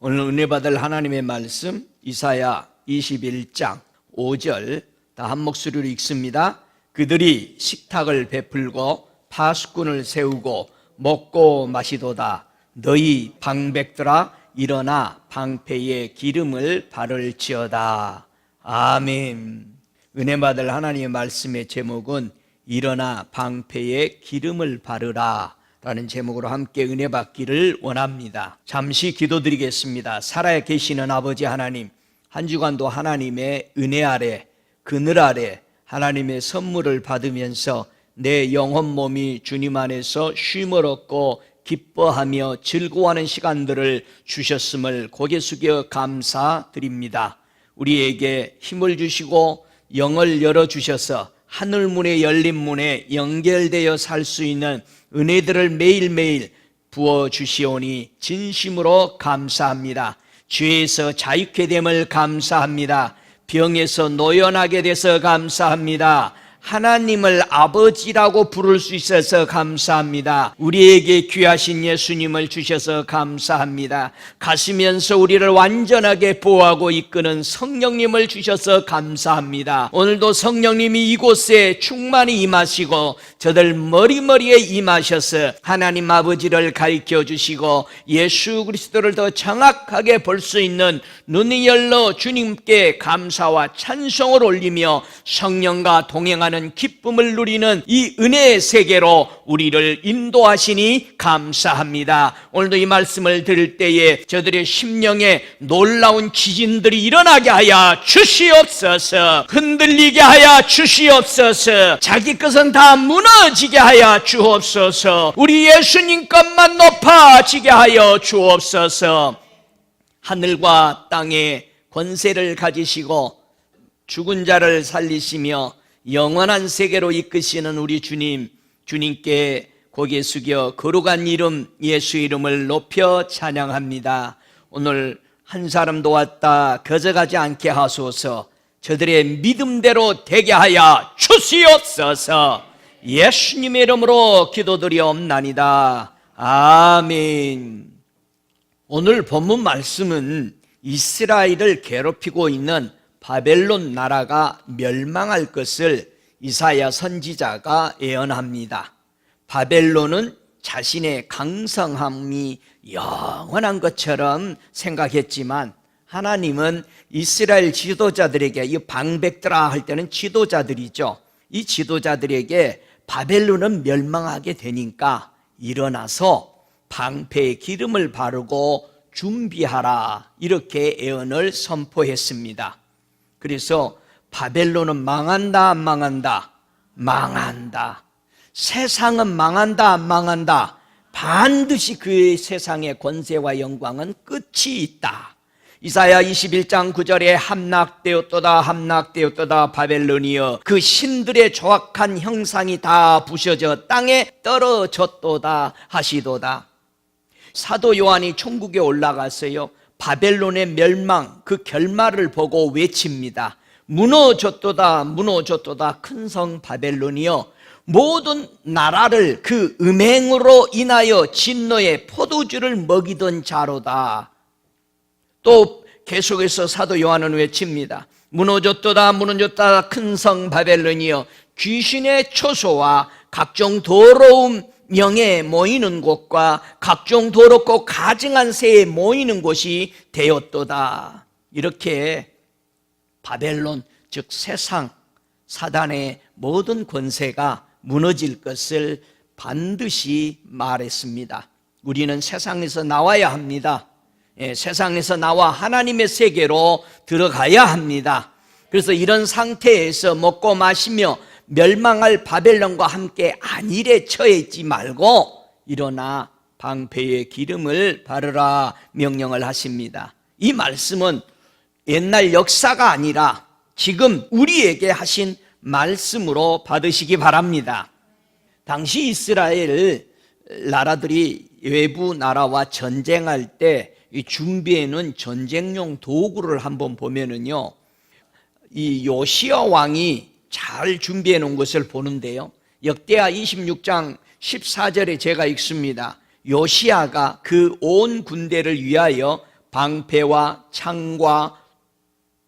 오늘 은혜 받을 하나님의 말씀 이사야 21장 5절 다 한 목소리로 읽습니다. 그들이 식탁을 베풀고 파수꾼을 세우고 먹고 마시도다. 너희 방백들아 일어나 방패에 기름을 바를지어다. 아멘. 은혜 받을 하나님의 말씀의 제목은 일어나 방패에 기름을 바르라 라는 제목으로 함께 은혜 받기를 원합니다. 잠시 기도드리겠습니다. 살아 계시는 아버지 하나님, 한 주간도 하나님의 은혜 아래, 그늘 아래 하나님의 선물을 받으면서 내 영혼 몸이 주님 안에서 쉼을 얻고 기뻐하며 즐거워하는 시간들을 주셨음을 고개 숙여 감사드립니다. 우리에게 힘을 주시고 영을 열어주셔서 하늘문에 열린 문에 연결되어 살 수 있는 은혜들을 매일매일 부어주시오니 진심으로 감사합니다. 죄에서 자유케 됨을 감사합니다. 병에서 노연하게 돼서 감사합니다. 하나님을 아버지라고 부를 수 있어서 감사합니다. 우리에게 귀하신 예수님을 주셔서 감사합니다. 가시면서 우리를 완전하게 보호하고 이끄는 성령님을 주셔서 감사합니다. 오늘도 성령님이 이곳에 충만히 임하시고 저들 머리머리에 임하셔서 하나님 아버지를 가르쳐 주시고 예수 그리스도를 더 정확하게 볼 수 있는 눈이 열려 주님께 감사와 찬송을 올리며 성령과 동행하는 기쁨을 누리는 이 은혜의 세계로 우리를 인도하시니 감사합니다. 오늘도 이 말씀을 들을 때에 저들의 심령에 놀라운 지진들이 일어나게 하여 주시옵소서. 흔들리게 하여 주시옵소서. 자기 것은 다 무너지게 하여 주옵소서. 우리 예수님 것만 높아지게 하여 주옵소서. 하늘과 땅에 권세를 가지시고 죽은 자를 살리시며 영원한 세계로 이끄시는 우리 주님, 주님께 고개 숙여 거룩한 이름 예수 이름을 높여 찬양합니다. 오늘 한 사람도 왔다 거저가지 않게 하소서. 저들의 믿음대로 되게 하여 주시옵소서. 예수님의 이름으로 기도드리옵나이다. 아멘. 오늘 본문 말씀은 이스라엘을 괴롭히고 있는 바벨론 나라가 멸망할 것을 이사야 선지자가 예언합니다. 바벨론은 자신의 강성함이 영원한 것처럼 생각했지만 하나님은 이스라엘 지도자들에게, 이 방백들아 할 때는 지도자들이죠. 이 지도자들에게 바벨론은 멸망하게 되니까 일어나서 방패에 기름을 바르고 준비하라, 이렇게 예언을 선포했습니다. 그래서 바벨론은 망한다 안 망한다? 망한다. 세상은 망한다 안 망한다? 반드시 그 세상의 권세와 영광은 끝이 있다. 이사야 21장 9절에 함락되었도다 함락되었도다 바벨론이여, 그 신들의 조악한 형상이 다 부셔져 땅에 떨어졌도다 하시도다. 사도 요한이 천국에 올라가서요, 바벨론의 멸망, 그 결말을 보고 외칩니다. 무너졌도다 무너졌도다 큰 성 바벨론이여, 모든 나라를 그 음행으로 인하여 진노의 포도주를 먹이던 자로다. 또 계속해서 사도 요한은 외칩니다. 무너졌도다 무너졌다 큰 성 바벨론이여, 귀신의 초소와 각종 더러움 명에 모이는 곳과 각종 더럽고 가증한 새에 모이는 곳이 되었도다. 이렇게 바벨론, 즉 세상, 사단의 모든 권세가 무너질 것을 반드시 말했습니다. 우리는 세상에서 나와야 합니다. 세상에서 나와 하나님의 세계로 들어가야 합니다. 그래서 이런 상태에서 먹고 마시며 멸망할 바벨론과 함께 안일에 처해 있지 말고 일어나 방패에 기름을 바르라 명령을 하십니다. 이 말씀은 옛날 역사가 아니라 지금 우리에게 하신 말씀으로 받으시기 바랍니다. 당시 이스라엘 나라들이 외부 나라와 전쟁할 때 준비해 놓은 전쟁용 도구를 한번 보면은요, 이 요시야 왕이 잘 준비해 놓은 것을 보는데요, 역대하 26장 14절에 제가 읽습니다. 요시야가 그 온 군대를 위하여 방패와 창과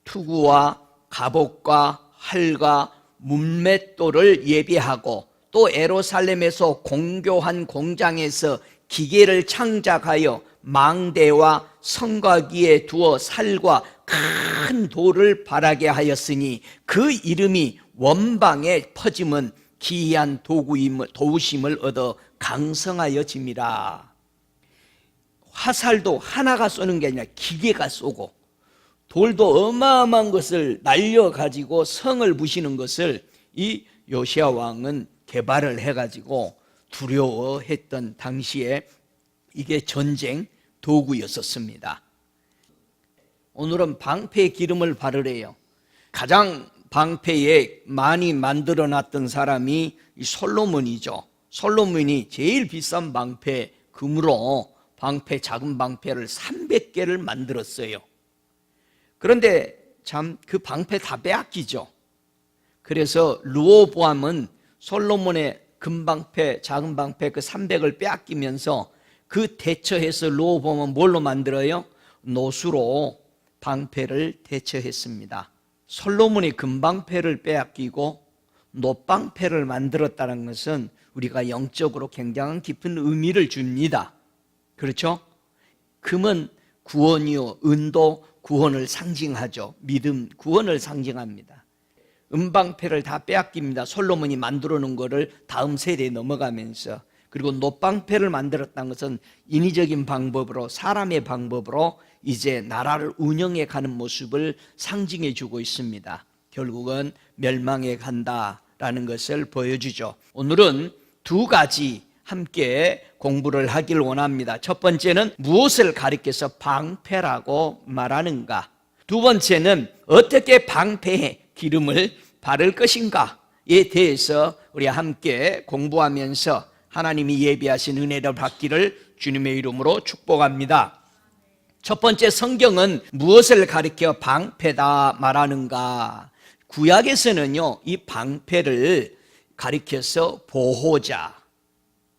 투구와 갑옷과 활과 문맷돌을 예비하고 또 예루살렘에서 공교한 공장에서 기계를 창작하여 망대와 성곽위에 두어 살과 큰 돌을 바라게 하였으니 그 이름이 원방에 퍼짐은 기이한 도우심을 얻어 강성하여짐이라. 화살도 하나가 쏘는 게 아니라 기계가 쏘고 돌도 어마어마한 것을 날려가지고 성을 부시는 것을 이 요시야 왕은 개발을 해가지고 두려워했던 당시에 이게 전쟁 도구였었습니다. 오늘은 방패에 기름을 바르래요. 가장 방패에 많이 만들어 놨던 사람이 솔로몬이죠. 솔로몬이 제일 비싼 방패, 금으로 방패, 작은 방패를 300개를 만들었어요. 그런데 참 그 방패 다 빼앗기죠. 그래서 르호보암은 솔로몬의 금방패, 작은 방패 그 300을 빼앗기면서 그 대처해서 르호보암은 뭘로 만들어요? 노수로 방패를 대처했습니다. 솔로몬이 금방패를 빼앗기고 놋방패를 만들었다는 것은 우리가 영적으로 굉장한 깊은 의미를 줍니다. 그렇죠? 금은 구원이요, 은도 구원을 상징하죠. 믿음, 구원을 상징합니다. 은방패를 다 빼앗깁니다. 솔로몬이 만들어 놓은 거를 다음 세대에 넘어가면서. 그리고 놋방패를 만들었다는 것은 인위적인 방법으로, 사람의 방법으로 이제 나라를 운영해 가는 모습을 상징해 주고 있습니다. 결국은 멸망해 간다라는 것을 보여주죠. 오늘은 두 가지 함께 공부를 하길 원합니다. 첫 번째는 무엇을 가리켜서 방패라고 말하는가? 두 번째는 어떻게 방패에 기름을 바를 것인가에 대해서 우리 함께 공부하면서 하나님이 예비하신 은혜를 받기를 주님의 이름으로 축복합니다. 첫 번째, 성경은 무엇을 가리켜 방패다 말하는가? 구약에서는요, 이 방패를 가리켜서 보호자,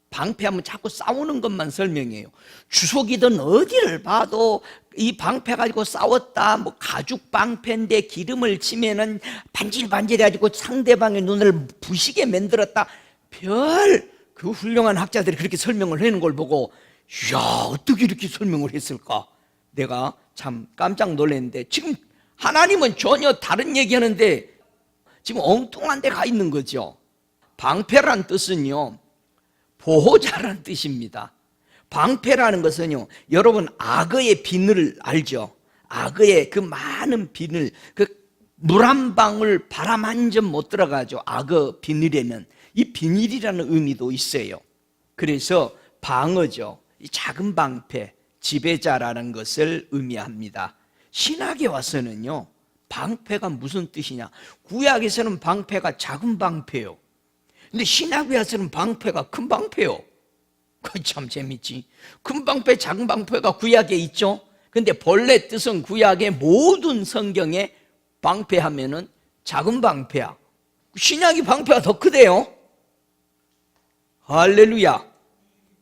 방패하면 자꾸 싸우는 것만 설명해요. 주석이든 어디를 봐도 이 방패 가지고 싸웠다, 뭐 가죽 방패인데 기름을 치면은 반질반질해가지고 상대방의 눈을 부시게 만들었다. 그 훌륭한 학자들이 그렇게 설명을 하는 걸 보고, 이야, 어떻게 이렇게 설명을 했을까? 내가 참 깜짝 놀랐는데, 지금 하나님은 전혀 다른 얘기하는데 지금 엉뚱한 데 가 있는 거죠. 방패란 뜻은요, 보호자라는 뜻입니다. 방패라는 것은요, 여러분 악어의 비늘 알죠? 악어의 그 많은 비늘, 그 물 한 방울 바람 한 점 못 들어가죠. 악어 비늘에는 이 비닐이라는 의미도 있어요. 그래서 방어죠. 이 작은 방패, 지배자라는 것을 의미합니다. 신학에 와서는요, 방패가 무슨 뜻이냐? 구약에서는 방패가 작은 방패요. 근데 신학에 와서는 방패가 큰 방패요. 그 참 재밌지. 큰 방패, 작은 방패가 구약에 있죠. 근데 본래 뜻은 구약의 모든 성경에 방패하면은 작은 방패야. 신약이 방패가 더 크대요. 할렐루야.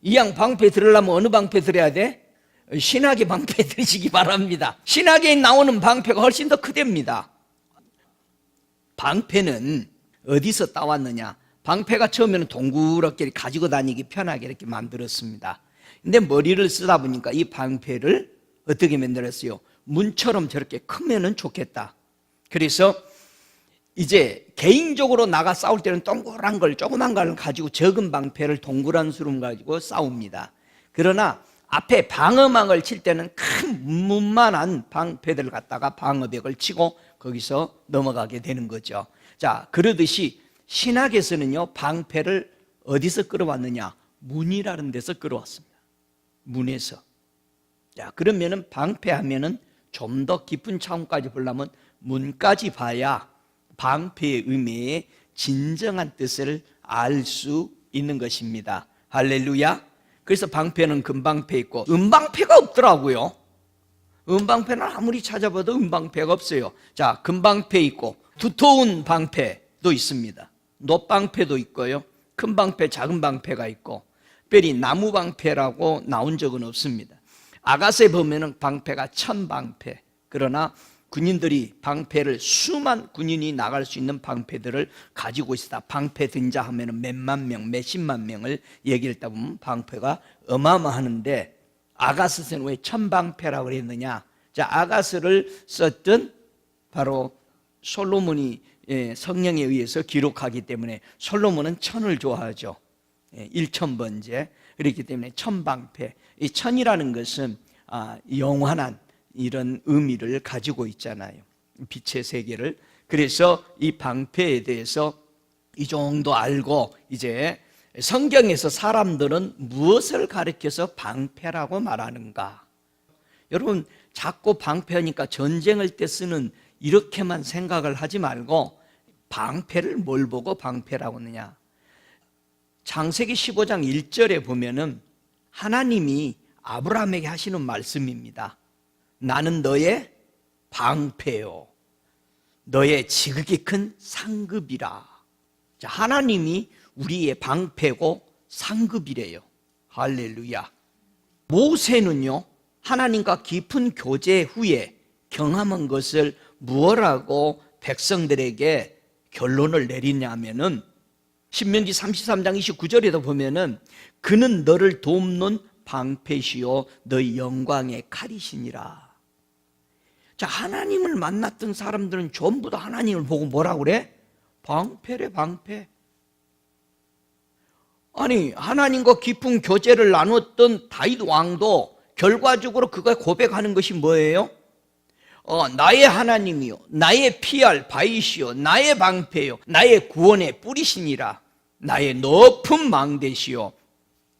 이양 방패 들으려면 어느 방패 들어야 돼? 신학의 방패 들으시기 바랍니다. 신학에 나오는 방패가 훨씬 더 크답니다. 방패는 어디서 따왔느냐? 방패가 처음에는 동그랗게 가지고 다니기 편하게 이렇게 만들었습니다. 근데 머리를 쓰다 보니까 이 방패를 어떻게 만들었어요? 문처럼 저렇게 크면은 좋겠다. 그래서 이제 개인적으로 나가 싸울 때는 동그란 걸, 조그만 걸 가지고 적은 방패를 동그란 수름 가지고 싸웁니다. 그러나 앞에 방어막을 칠 때는 큰 문만한 방패들 갖다가 방어벽을 치고 거기서 넘어가게 되는 거죠. 자, 그러듯이 신학에서는요, 방패를 어디서 끌어왔느냐? 문이라는 데서 끌어왔습니다. 문에서. 자, 그러면은 방패하면은 좀 더 깊은 차원까지 보려면 문까지 봐야 방패의 의미의 진정한 뜻을 알 수 있는 것입니다. 할렐루야. 그래서 방패는 금방패 있고 은방패가 없더라고요. 은방패는 아무리 찾아봐도 은방패가 없어요. 자, 금방패 있고 두터운 방패도 있습니다. 놋방패도 있고요, 큰 방패, 작은 방패가 있고, 특별히 나무 방패라고 나온 적은 없습니다. 아가서에 보면은 방패가 천방패. 그러나 군인들이 방패를 수만 군인이 나갈 수 있는 방패들을 가지고 있다. 방패 든자 하면은 몇만 명, 몇십만 명을 얘기했다 보면 방패가 어마어마하는데 아가스는 왜 천방패라고 그랬느냐? 자, 아가스를 썼던 바로 솔로몬이 성령에 의해서 기록하기 때문에 솔로몬은 천을 좋아하죠. 1천번째. 그렇기 때문에 천방패. 이 천이라는 것은 영원한 이런 의미를 가지고 있잖아요. 빛의 세계를. 그래서 이 방패에 대해서 이 정도 알고 이제 성경에서 사람들은 무엇을 가리켜서 방패라고 말하는가? 여러분 자꾸 방패하니까 전쟁할 때 쓰는 이렇게만 생각을 하지 말고 방패를 뭘 보고 방패라고 하느냐? 창세기 15장 1절에 보면은 하나님이 아브라함에게 하시는 말씀입니다. 나는 너의 방패요, 너의 지극히 큰 상급이라. 자, 하나님이 우리의 방패고 상급이래요. 할렐루야. 모세는요, 하나님과 깊은 교제 후에 경험한 것을 무엇라고 백성들에게 결론을 내리냐면은 신명기 33장 29절에도 보면은 그는 너를 돕는 방패시요 너의 영광의 칼이시니라. 자, 하나님을 만났던 사람들은 전부 다 하나님을 보고 뭐라고 그래? 방패래, 방패. 아니, 하나님과 깊은 교제를 나눴던 다윗 왕도 결과적으로 그가 고백하는 것이 뭐예요? 나의 하나님이요, 나의 피할 바위시요, 나의 방패요, 나의 구원의 뿌리시니라. 나의 높은 망대시요,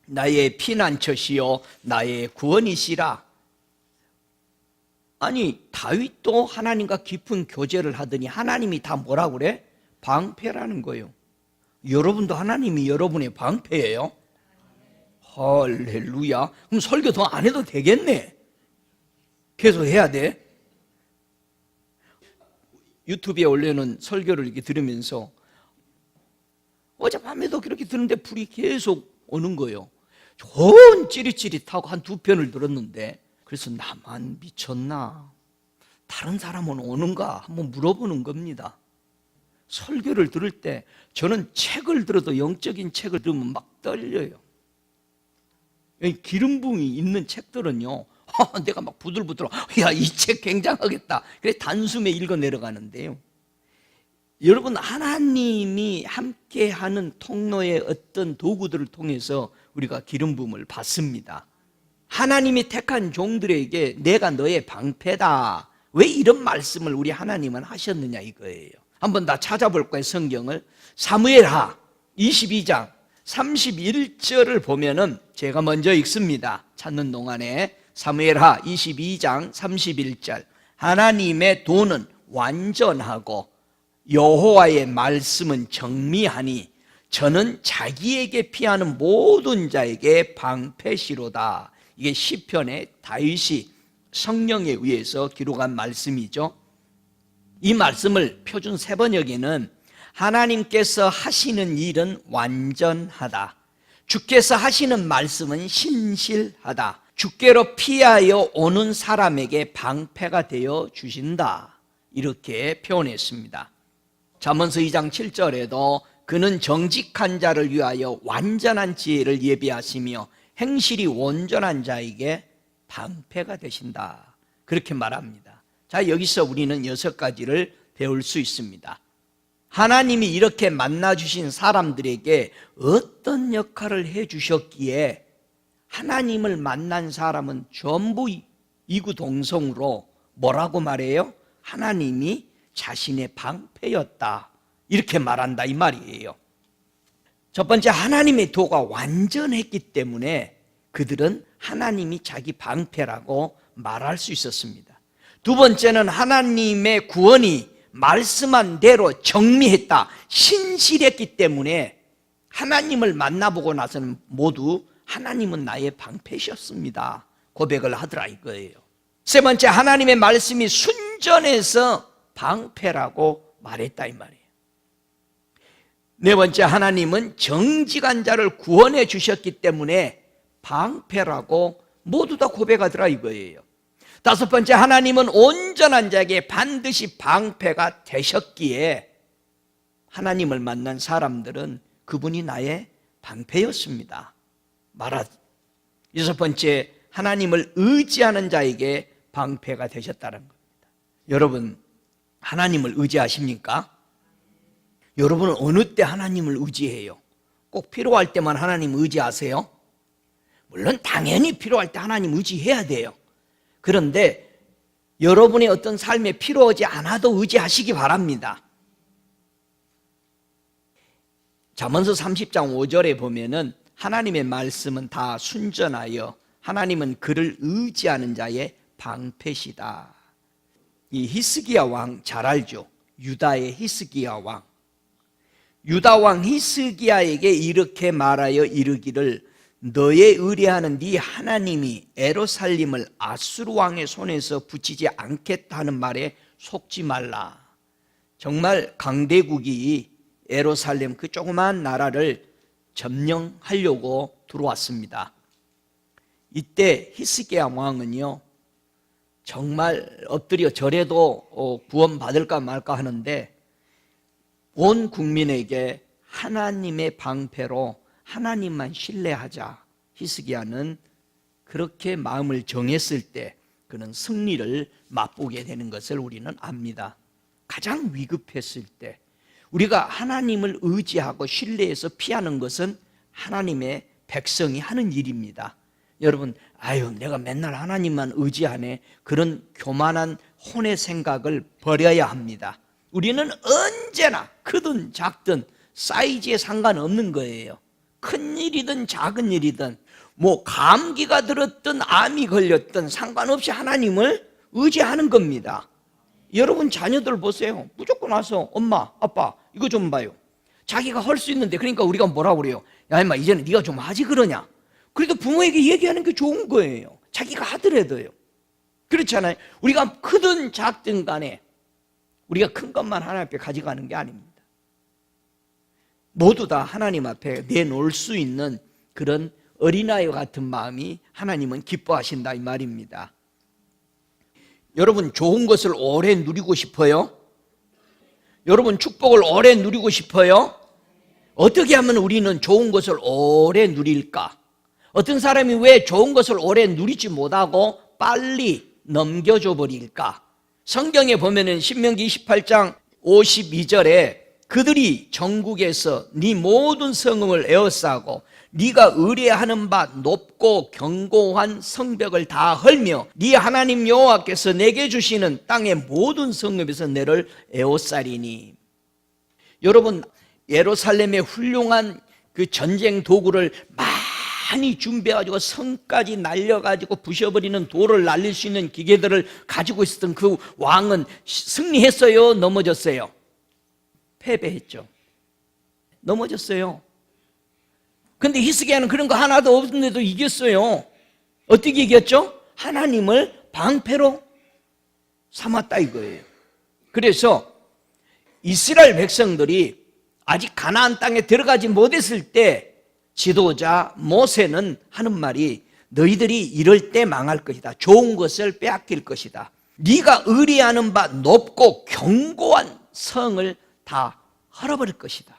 나의 피난처시요, 나의 구원이시라. 아니, 다윗도 하나님과 깊은 교제를 하더니 하나님이 다 뭐라고 그래? 방패라는 거예요. 여러분도 하나님이 여러분의 방패예요? 할렐루야. 그럼 설교 더 안 해도 되겠네. 계속 해야 돼. 유튜브에 올려놓은 설교를 이렇게 들으면서 어젯밤에도 그렇게 듣는데 불이 계속 오는 거예요. 좋은 찌릿찌릿하고 한 2편을 들었는데, 그래서 나만 미쳤나? 다른 사람은 오는가? 한번 물어보는 겁니다. 설교를 들을 때 저는 책을 들어도, 영적인 책을 들으면 막 떨려요. 기름 부음이 있는 책들은요, 내가 막 부들부들, 야, 이 책 굉장하겠다. 그래서 단숨에 읽어 내려가는데요. 여러분, 하나님이 함께하는 통로의 어떤 도구들을 통해서 우리가 기름 부음을 받습니다. 하나님이 택한 종들에게 내가 너의 방패다. 왜 이런 말씀을 우리 하나님은 하셨느냐 이거예요. 한번 다 찾아볼 거예요, 성경을. 사무엘하 22장 31절을 보면은 제가 먼저 읽습니다. 찾는 동안에 사무엘하 22장 31절. 하나님의 도는 완전하고 여호와의 말씀은 정미하니 저는 자기에게 피하는 모든 자에게 방패시로다. 이게 시편의 다윗이 성령에 의해서 기록한 말씀이죠. 이 말씀을 표준 세번역에는 하나님께서 하시는 일은 완전하다, 주께서 하시는 말씀은 신실하다, 주께로 피하여 오는 사람에게 방패가 되어 주신다, 이렇게 표현했습니다. 잠언서 2장 7절에도 그는 정직한 자를 위하여 완전한 지혜를 예비하시며 행실이 온전한 자에게 방패가 되신다, 그렇게 말합니다. 자, 여기서 우리는 6가지를 배울 수 있습니다. 하나님이 이렇게 만나주신 사람들에게 어떤 역할을 해주셨기에 하나님을 만난 사람은 전부 이구동성으로 뭐라고 말해요? 하나님이 자신의 방패였다, 이렇게 말한다 이 말이에요. 첫 번째, 하나님의 도가 완전했기 때문에 그들은 하나님이 자기 방패라고 말할 수 있었습니다. 두 번째는 하나님의 구원이 말씀한 대로 정리했다, 신실했기 때문에 하나님을 만나보고 나서는 모두 하나님은 나의 방패셨습니다 고백을 하더라 이거예요. 세 번째, 하나님의 말씀이 순전해서 방패라고 말했다 이 말이에요. 네 번째, 하나님은 정직한 자를 구원해 주셨기 때문에 방패라고 모두 다 고백하더라 이거예요. 다섯 번째, 하나님은 온전한 자에게 반드시 방패가 되셨기에 하나님을 만난 사람들은 그분이 나의 방패였습니다. 여섯 번째, 하나님을 의지하는 자에게 방패가 되셨다는 겁니다. 여러분, 하나님을 의지하십니까? 여러분은 어느 때 하나님을 의지해요? 꼭 필요할 때만 하나님 의지하세요? 물론 당연히 필요할 때 하나님 의지해야 돼요. 그런데 여러분의 어떤 삶에 필요하지 않아도 의지하시기 바랍니다. 잠언서 30장 5절에 보면은 하나님의 말씀은 다 순전하여 하나님은 그를 의지하는 자의 방패시다. 이 히스기야 왕 잘 알죠? 유다의 히스기야 왕. 유다 왕 히스기야에게 이렇게 말하여 이르기를 너의 의뢰하는 네 하나님이 예루살렘을 아수르 왕의 손에서 붙이지 않겠다 하는 말에 속지 말라. 정말 강대국이 예루살렘 그 조그만 나라를 점령하려고 들어왔습니다. 이때 히스기야 왕은요 정말 엎드려 절해도 구원받을까 말까 하는데 온 국민에게 하나님의 방패로 하나님만 신뢰하자. 히스기야는 그렇게 마음을 정했을 때 그는 승리를 맛보게 되는 것을 우리는 압니다. 가장 위급했을 때 우리가 하나님을 의지하고 신뢰해서 피하는 것은 하나님의 백성이 하는 일입니다. 여러분, 내가 맨날 하나님만 의지하네, 그런 교만한 혼의 생각을 버려야 합니다. 우리는 언제나 크든 작든 사이즈에 상관없는 거예요. 큰 일이든 작은 일이든 감기가 들었든 암이 걸렸든 상관없이 하나님을 의지하는 겁니다. 여러분 자녀들 보세요. 무조건 와서 엄마 아빠 이거 좀 봐요. 자기가 할 수 있는데, 그러니까 우리가 뭐라고 그래요? 야 임마 이제는 네가 좀 하지 그러냐. 그래도 부모에게 얘기하는 게 좋은 거예요. 자기가 하더라도요. 그렇잖아요. 우리가 크든 작든 간에 우리가 큰 것만 하나님 앞에 가져가는 게 아닙니다. 모두 다 하나님 앞에 내놓을 수 있는 그런 어린아이와 같은 마음이 하나님은 기뻐하신다 이 말입니다. 여러분 좋은 것을 오래 누리고 싶어요? 여러분 축복을 오래 누리고 싶어요? 어떻게 하면 우리는 좋은 것을 오래 누릴까? 어떤 사람이 왜 좋은 것을 오래 누리지 못하고 빨리 넘겨줘 버릴까? 성경에 보면은 신명기 28장 52절에 그들이 전국에서 네 모든 성읍을 에워싸고 네가 의뢰하는 바 높고 견고한 성벽을 다 헐며 네 하나님 여호와께서 내게 주시는 땅의 모든 성읍에서 너를 에워싸리니. 여러분 예루살렘의 훌륭한 그 전쟁 도구를 많이 준비해가지고 성까지 날려가지고 부셔버리는 돌을 날릴 수 있는 기계들을 가지고 있었던 그 왕은 승리했어요? 넘어졌어요? 패배했죠. 넘어졌어요. 근데 히스기야는 그런 거 하나도 없는데도 이겼어요. 어떻게 이겼죠? 하나님을 방패로 삼았다 이거예요. 그래서 이스라엘 백성들이 아직 가나안 땅에 들어가지 못했을 때 지도자 모세는 하는 말이 너희들이 이럴 때 망할 것이다. 좋은 것을 빼앗길 것이다. 네가 의뢰하는 바 높고 견고한 성을 다 헐어버릴 것이다.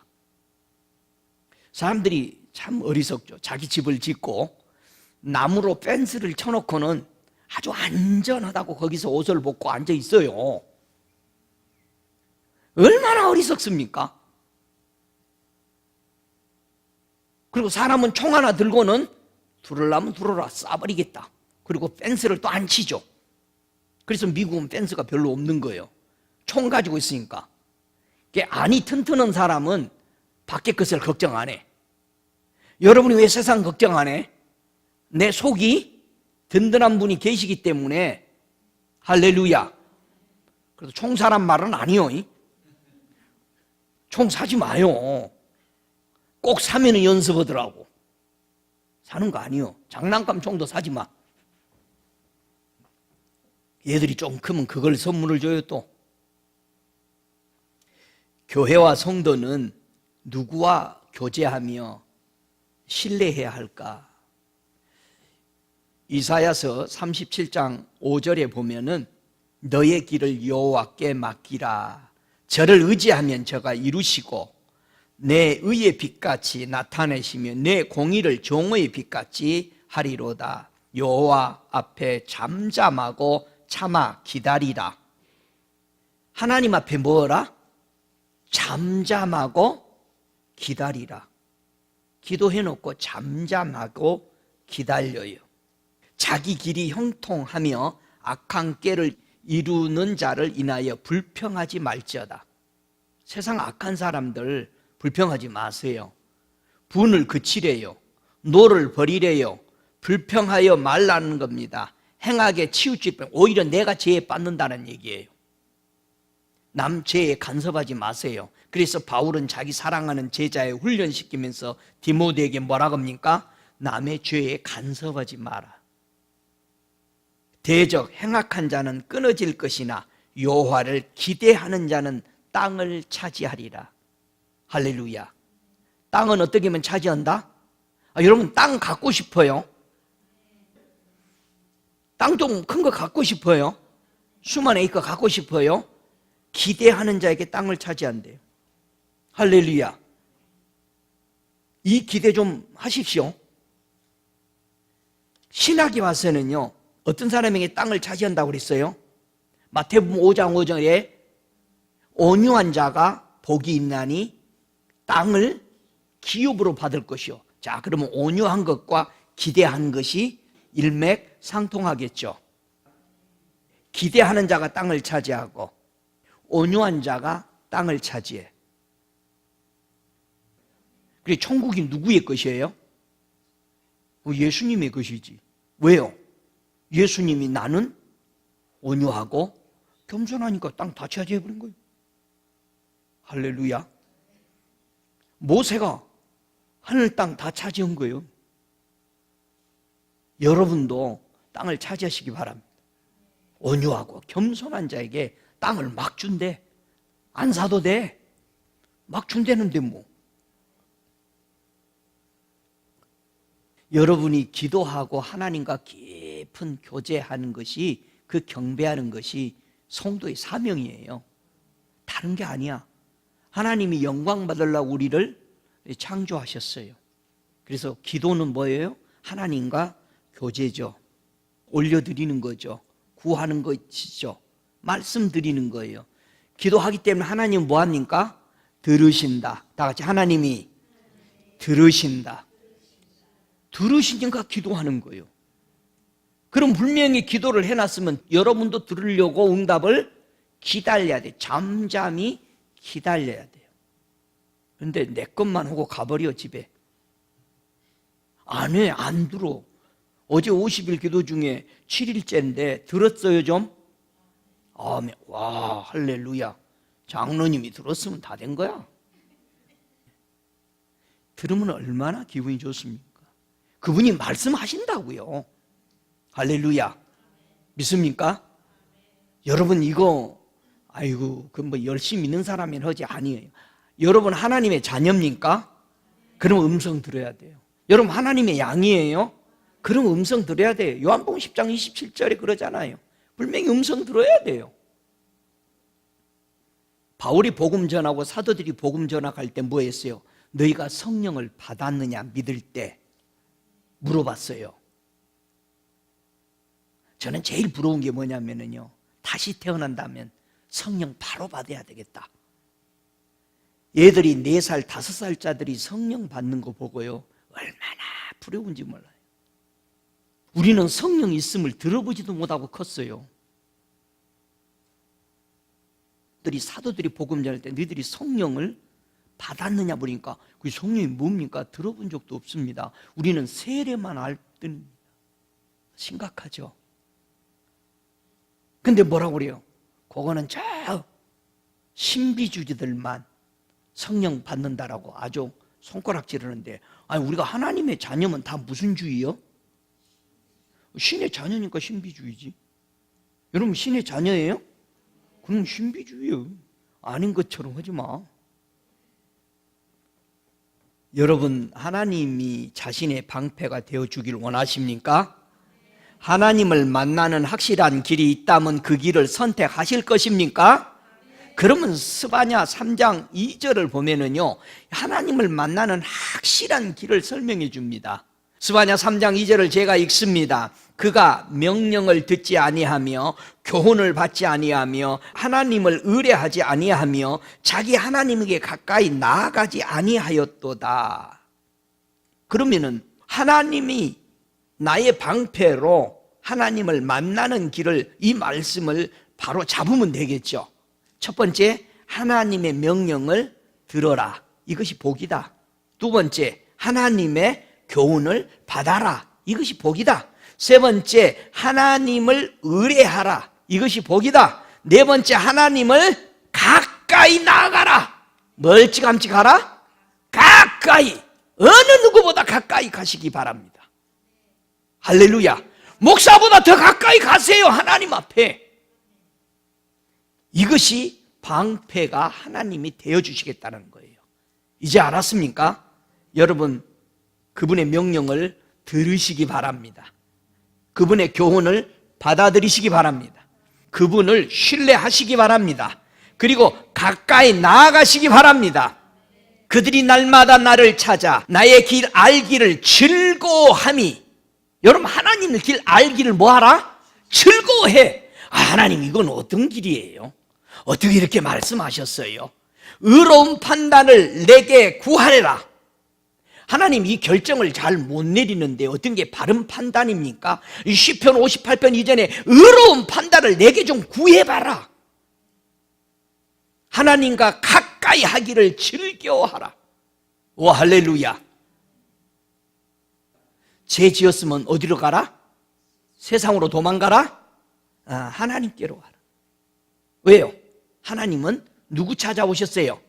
사람들이 참 어리석죠. 자기 집을 짓고 나무로 펜스를 쳐놓고는 아주 안전하다고 거기서 옷을 벗고 앉아 있어요. 얼마나 어리석습니까? 그리고 사람은 총 하나 들고는 두르려면 두르라 쏴버리겠다. 그리고 펜스를 또 안 치죠. 그래서 미국은 펜스가 별로 없는 거예요. 총 가지고 있으니까. 안이 튼튼한 사람은 밖에 것을 걱정 안 해. 여러분이 왜 세상 걱정 안 해? 내 속이 든든한 분이 계시기 때문에. 할렐루야. 그래도 총 사란 말은 아니요. 총 사지 마요. 꼭 사면 연습하더라고. 사는 거 아니요. 장난감 총도 사지 마. 얘들이 좀 크면 그걸 선물을 줘요 또. 교회와 성도는 누구와 교제하며 신뢰해야 할까? 이사야서 37장 5절에 보면은 너의 길을 여호와께 맡기라. 저를 의지하면 저가 이루시고 내 의의 빛같이 나타내시며 내 공의를 종의 빛같이 하리로다. 여호와 앞에 잠잠하고 참아 기다리라. 하나님 앞에 뭐라? 잠잠하고 기다리라. 기도해놓고 잠잠하고 기다려요. 자기 길이 형통하며 악한 꾀를 이루는 자를 인하여 불평하지 말지어다. 세상 악한 사람들 불평하지 마세요. 분을 그치래요. 노를 버리래요. 불평하여 말라는 겁니다. 행하게 치우칠 뿐 오히려 내가 죄에 빠진다는 얘기예요. 남 죄에 간섭하지 마세요. 그래서 바울은 자기 사랑하는 제자에 훈련시키면서 디모데에게 뭐라고 합니까? 남의 죄에 간섭하지 마라. 대적 행악한 자는 끊어질 것이나 여호와를 기대하는 자는 땅을 차지하리라. 할렐루야. 땅은 어떻게 하면 차지한다? 여러분 땅 갖고 싶어요? 땅 좀 큰 거 갖고 싶어요? 수만 에이커 갖고 싶어요? 기대하는 자에게 땅을 차지한대요. 할렐루야. 이 기대 좀 하십시오. 신학에 와서는요, 어떤 사람에게 땅을 차지한다고 그랬어요? 마태복음 5장 5절에 온유한 자가 복이 있나니 땅을 기업으로 받을 것이요. 자, 그러면 온유한 것과 기대한 것이 일맥상통하겠죠. 기대하는 자가 땅을 차지하고 온유한 자가 땅을 차지해. 그래, 천국이 누구의 것이에요? 예수님의 것이지. 왜요? 예수님이 나는 온유하고 겸손하니까 땅 다 차지해버린 거예요. 할렐루야. 모세가 하늘 땅 다 차지한 거예요. 여러분도 땅을 차지하시기 바랍니다. 온유하고 겸손한 자에게 땅을 막 준대. 안 사도 돼. 막 준대는데 뭐. 여러분이 기도하고 하나님과 깊은 교제하는 것이, 그 경배하는 것이 성도의 사명이에요. 다른 게 아니야. 하나님이 영광 받으려고 우리를 창조하셨어요. 그래서 기도는 뭐예요? 하나님과 교제죠. 올려드리는 거죠. 구하는 것이죠. 말씀드리는 거예요. 기도하기 때문에 하나님은 뭐합니까? 들으신다. 다 같이 하나님이 들으신다. 들으시니까 기도하는 거예요. 그럼 분명히 기도를 해놨으면 여러분도 들으려고 응답을 기다려야 돼. 잠잠히 기다려야 돼요. 그런데 내 것만 하고 가버려 집에. 안 해, 안 들어. 어제 50일 기도 중에 7일째인데 들었어요 좀? 아멘. 와, 할렐루야. 장로님이 들었으면 다 된 거야. 들으면 얼마나 기분이 좋습니까? 그분이 말씀하신다고요. 할렐루야. 믿습니까? 여러분 이거 아이고 그 뭐 열심히 믿는 사람이면 하지 아니에요. 여러분 하나님의 자녀입니까? 그럼 음성 들어야 돼요. 여러분 하나님의 양이에요? 그럼 음성 들어야 돼요. 요한복음 10장 27절에 그러잖아요. 분명히 음성 들어야 돼요. 바울이 복음 전하고 사도들이 복음 전학할 때 뭐 했어요? 너희가 성령을 받았느냐 믿을 때 물어봤어요. 저는 제일 부러운 게 뭐냐면요, 다시 태어난다면 성령 바로 받아야 되겠다. 얘들이 4살, 5살짜들이 성령 받는 거 보고요, 얼마나 부러운지 몰라요. 우리는 성령 있음을 들어보지도 못하고 컸어요. 사도들이 복음 전할 때 너희들이 성령을 받았느냐 보니까 그 성령이 뭡니까? 들어본 적도 없습니다. 우리는 세례만 알 뿐입니다. 심각하죠. 근데 뭐라고 그래요? 그거는 저 신비주의들만 성령 받는다라고 아주 손가락질하는데, 아니 우리가 하나님의 자녀면 다 무슨 주의요? 신의 자녀니까 신비주의지. 여러분 신의 자녀예요? 그럼 신비주의예요. 아닌 것처럼 하지 마. 여러분 하나님이 자신의 방패가 되어주길 원하십니까? 하나님을 만나는 확실한 길이 있다면 그 길을 선택하실 것입니까? 그러면 스바냐 3장 2절을 보면은요, 하나님을 만나는 확실한 길을 설명해 줍니다. 스바냐 3장 2절을 제가 읽습니다. 그가 명령을 듣지 아니하며 교훈을 받지 아니하며 하나님을 의뢰하지 아니하며 자기 하나님에게 가까이 나아가지 아니하였도다. 그러면은 하나님이 나의 방패로 하나님을 만나는 길을, 이 말씀을 바로 잡으면 되겠죠. 첫 번째, 하나님의 명령을 들어라. 이것이 복이다. 두 번째, 하나님의 교훈을 받아라. 이것이 복이다. 세 번째, 하나님을 의뢰하라. 이것이 복이다. 네 번째, 하나님을 가까이 나아가라. 멀찌감치 가라? 가까이. 어느 누구보다 가까이 가시기 바랍니다. 할렐루야. 목사보다 더 가까이 가세요. 하나님 앞에. 이것이 방패가 하나님이 되어주시겠다는 거예요. 이제 알았습니까? 여러분, 그분의 명령을 들으시기 바랍니다. 그분의 교훈을 받아들이시기 바랍니다. 그분을 신뢰하시기 바랍니다. 그리고 가까이 나아가시기 바랍니다. 그들이 날마다 나를 찾아 나의 길 알기를 즐거워함이. 여러분, 하나님의 길 알기를 뭐하라? 즐거워해. 하나님, 이건 어떤 길이에요? 어떻게 이렇게 말씀하셨어요? 의로운 판단을 내게 구하라. 하나님, 이 결정을 잘 못 내리는데 어떤 게 바른 판단입니까? 시편 58편 이전에 의로운 판단을 내게 좀 구해봐라. 하나님과 가까이 하기를 즐겨하라. 오, 할렐루야. 죄 지었으면 어디로 가라? 세상으로 도망가라? 하나님께로 가라. 왜요? 하나님은 누구 찾아오셨어요?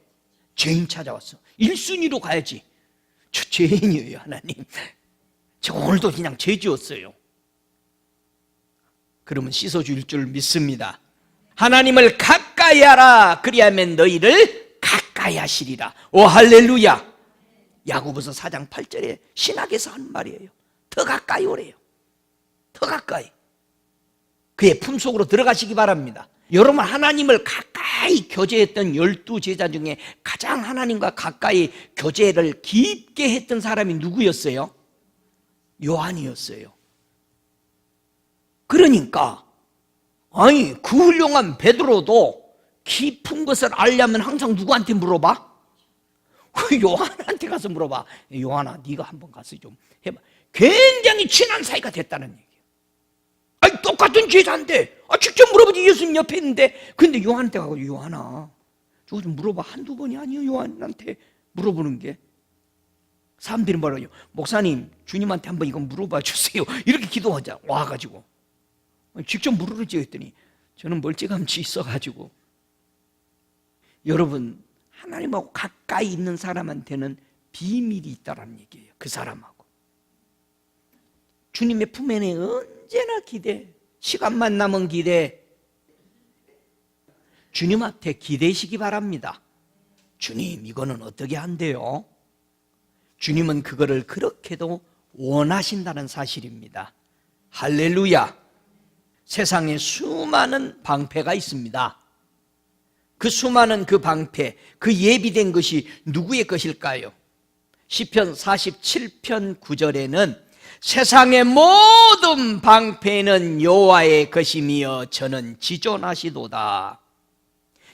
죄인 찾아왔어. 1순위로 가야지. 저 죄인이에요, 하나님. 저 오늘도 그냥 죄 지었어요. 그러면 씻어줄 줄 믿습니다. 하나님을 가까이 하라. 그리하면 너희를 가까이 하시리라. 오, 할렐루야. 야고보서 4장 8절에 신학에서 한 말이에요. 더 가까이 오래요. 더 가까이. 그의 품속으로 들어가시기 바랍니다. 여러분, 하나님을 가까이 교제했던 12제자 중에 가장 하나님과 가까이 교제를 깊게 했던 사람이 누구였어요? 요한이었어요. 그러니까 그 훌륭한 베드로도 깊은 것을 알려면 항상 누구한테 물어봐? 요한한테 가서 물어봐. 요한아, 네가 한번 가서 좀 해봐. 굉장히 친한 사이가 됐다는 얘기예요. 똑같은 제자인데 직접 물어보지. 예수님 옆에 있는데. 근데 요한한테 가고, 요한아, 저거 좀 물어봐. 한두 번이 아니에요, 요한한테 물어보는 게. 사람들이 뭐라고요? 목사님, 주님한테 한번 이거 물어봐 주세요. 이렇게 기도하자. 와가지고 직접 물으르지 했더니 저는 멀찌감치 있어가지고. 여러분, 하나님하고 가까이 있는 사람한테는 비밀이 있다는 얘기예요. 그 사람하고 주님의 품에는 언제나 기대, 시간만 남은 기대. 주님 앞에 기대시기 바랍니다. 주님, 이거는 어떻게 한대요? 주님은 그거를 그렇게도 원하신다는 사실입니다. 할렐루야. 세상에 수많은 방패가 있습니다. 그 수많은 그 방패, 그 예비된 것이 누구의 것일까요? 시편 47편 9절에는 세상의 모든 방패는 여호와의 것이며 저는 지존하시도다.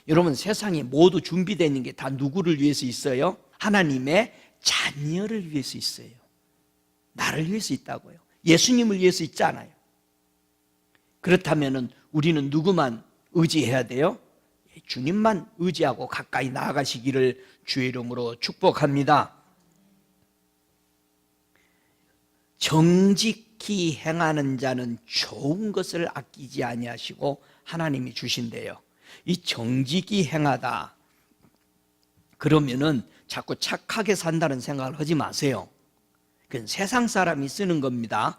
여러분, 세상에 모두 준비되어 있는 게 다 누구를 위해서 있어요? 하나님의 자녀를 위해서 있어요. 나를 위해서 있다고요. 예수님을 위해서 있지 않아요. 그렇다면 우리는 누구만 의지해야 돼요? 주님만 의지하고 가까이 나아가시기를 주의 이름으로 축복합니다. 정직히 행하는 자는 좋은 것을 아끼지 아니하시고 하나님이 주신대요. 이 정직히 행하다 그러면은 자꾸 착하게 산다는 생각을 하지 마세요. 그건 세상 사람이 쓰는 겁니다.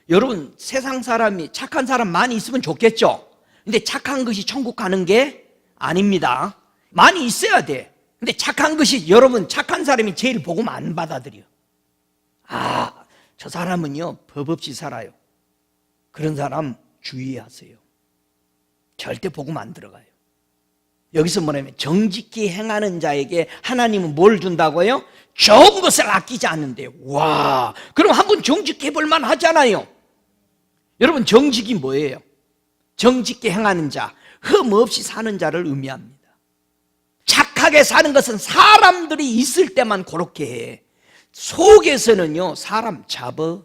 여러분, 세상 사람이, 착한 사람 많이 있으면 좋겠죠. 근데 착한 것이 천국 가는 게 아닙니다. 많이 있어야 돼. 근데 착한 것이, 여러분, 착한 사람이 제일 복음 안 받아들여. 저 사람은요 법 없이 살아요. 그런 사람 주의하세요. 절대 복음 안 들어가요. 여기서 뭐냐면 정직히 행하는 자에게 하나님은 뭘 준다고요? 좋은 것을 아끼지 않는데요. 와, 그럼 한번 정직해 볼 만 하잖아요. 여러분, 정직이 뭐예요? 정직히 행하는 자, 흠 없이 사는 자를 의미합니다. 착하게 사는 것은 사람들이 있을 때만 그렇게 해. 속에서는요, 사람 잡어.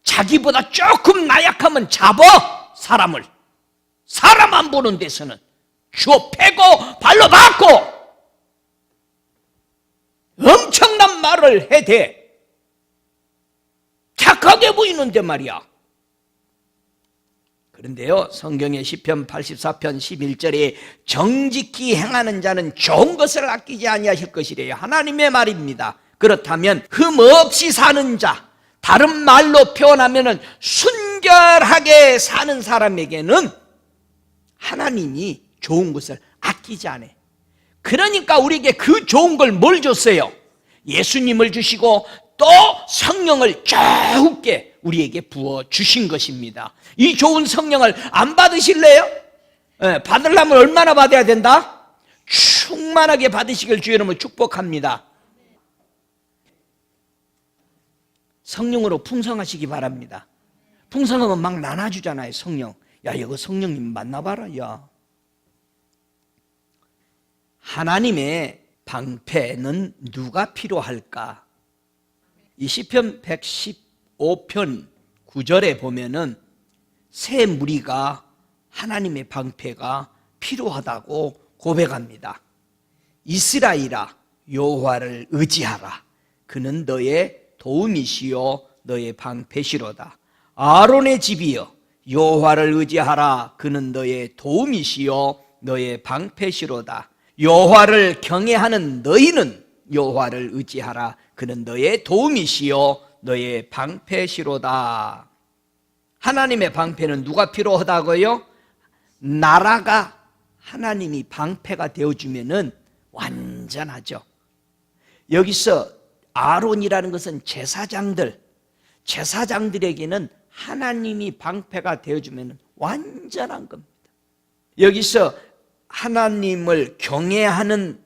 자기보다 조금 나약하면 잡어, 사람을. 사람 안 보는 데서는 주워 패고 발로 받고 엄청난 말을 해대. 착하게 보이는데 말이야. 그런데요, 성경의 시편 84편 11절에 정직히 행하는 자는 좋은 것을 아끼지 아니하실 것이래요. 하나님의 말입니다. 그렇다면 흠 없이 사는 자, 다른 말로 표현하면 순결하게 사는 사람에게는 하나님이 좋은 것을 아끼지 않아요. 그러니까 우리에게 그 좋은 걸 뭘 줬어요? 예수님을 주시고 또 성령을 적게 우리에게 부어주신 것입니다. 이 좋은 성령을 안 받으실래요? 받으려면 얼마나 받아야 된다? 충만하게 받으시길 주의 이름으로 축복합니다. 성령으로 풍성하시기 바랍니다. 풍성하면 막 나눠주잖아요. 성령. 야, 이거 성령님 만나봐라. 야, 하나님의 방패는 누가 필요할까? 이 시편 115편 9절에 보면은 새 무리가 하나님의 방패가 필요하다고 고백합니다. 이스라엘아, 여호와를 의지하라. 그는 너의 도움이시요 너의 방패시로다. 아론의 집이여, 여호와를 의지하라. 그는 너의 도움이시요 너의 방패시로다. 여호와를 경외하는 너희는 여호와를 의지하라. 그는 너의 도움이시요 너의 방패시로다. 하나님의 방패는 누가 필요하다고요? 나라가 하나님이 방패가 되어주면은 완전하죠. 여기서 아론이라는 것은 제사장들에게는 하나님이 방패가 되어주면 완전한 겁니다. 여기서 하나님을 경외하는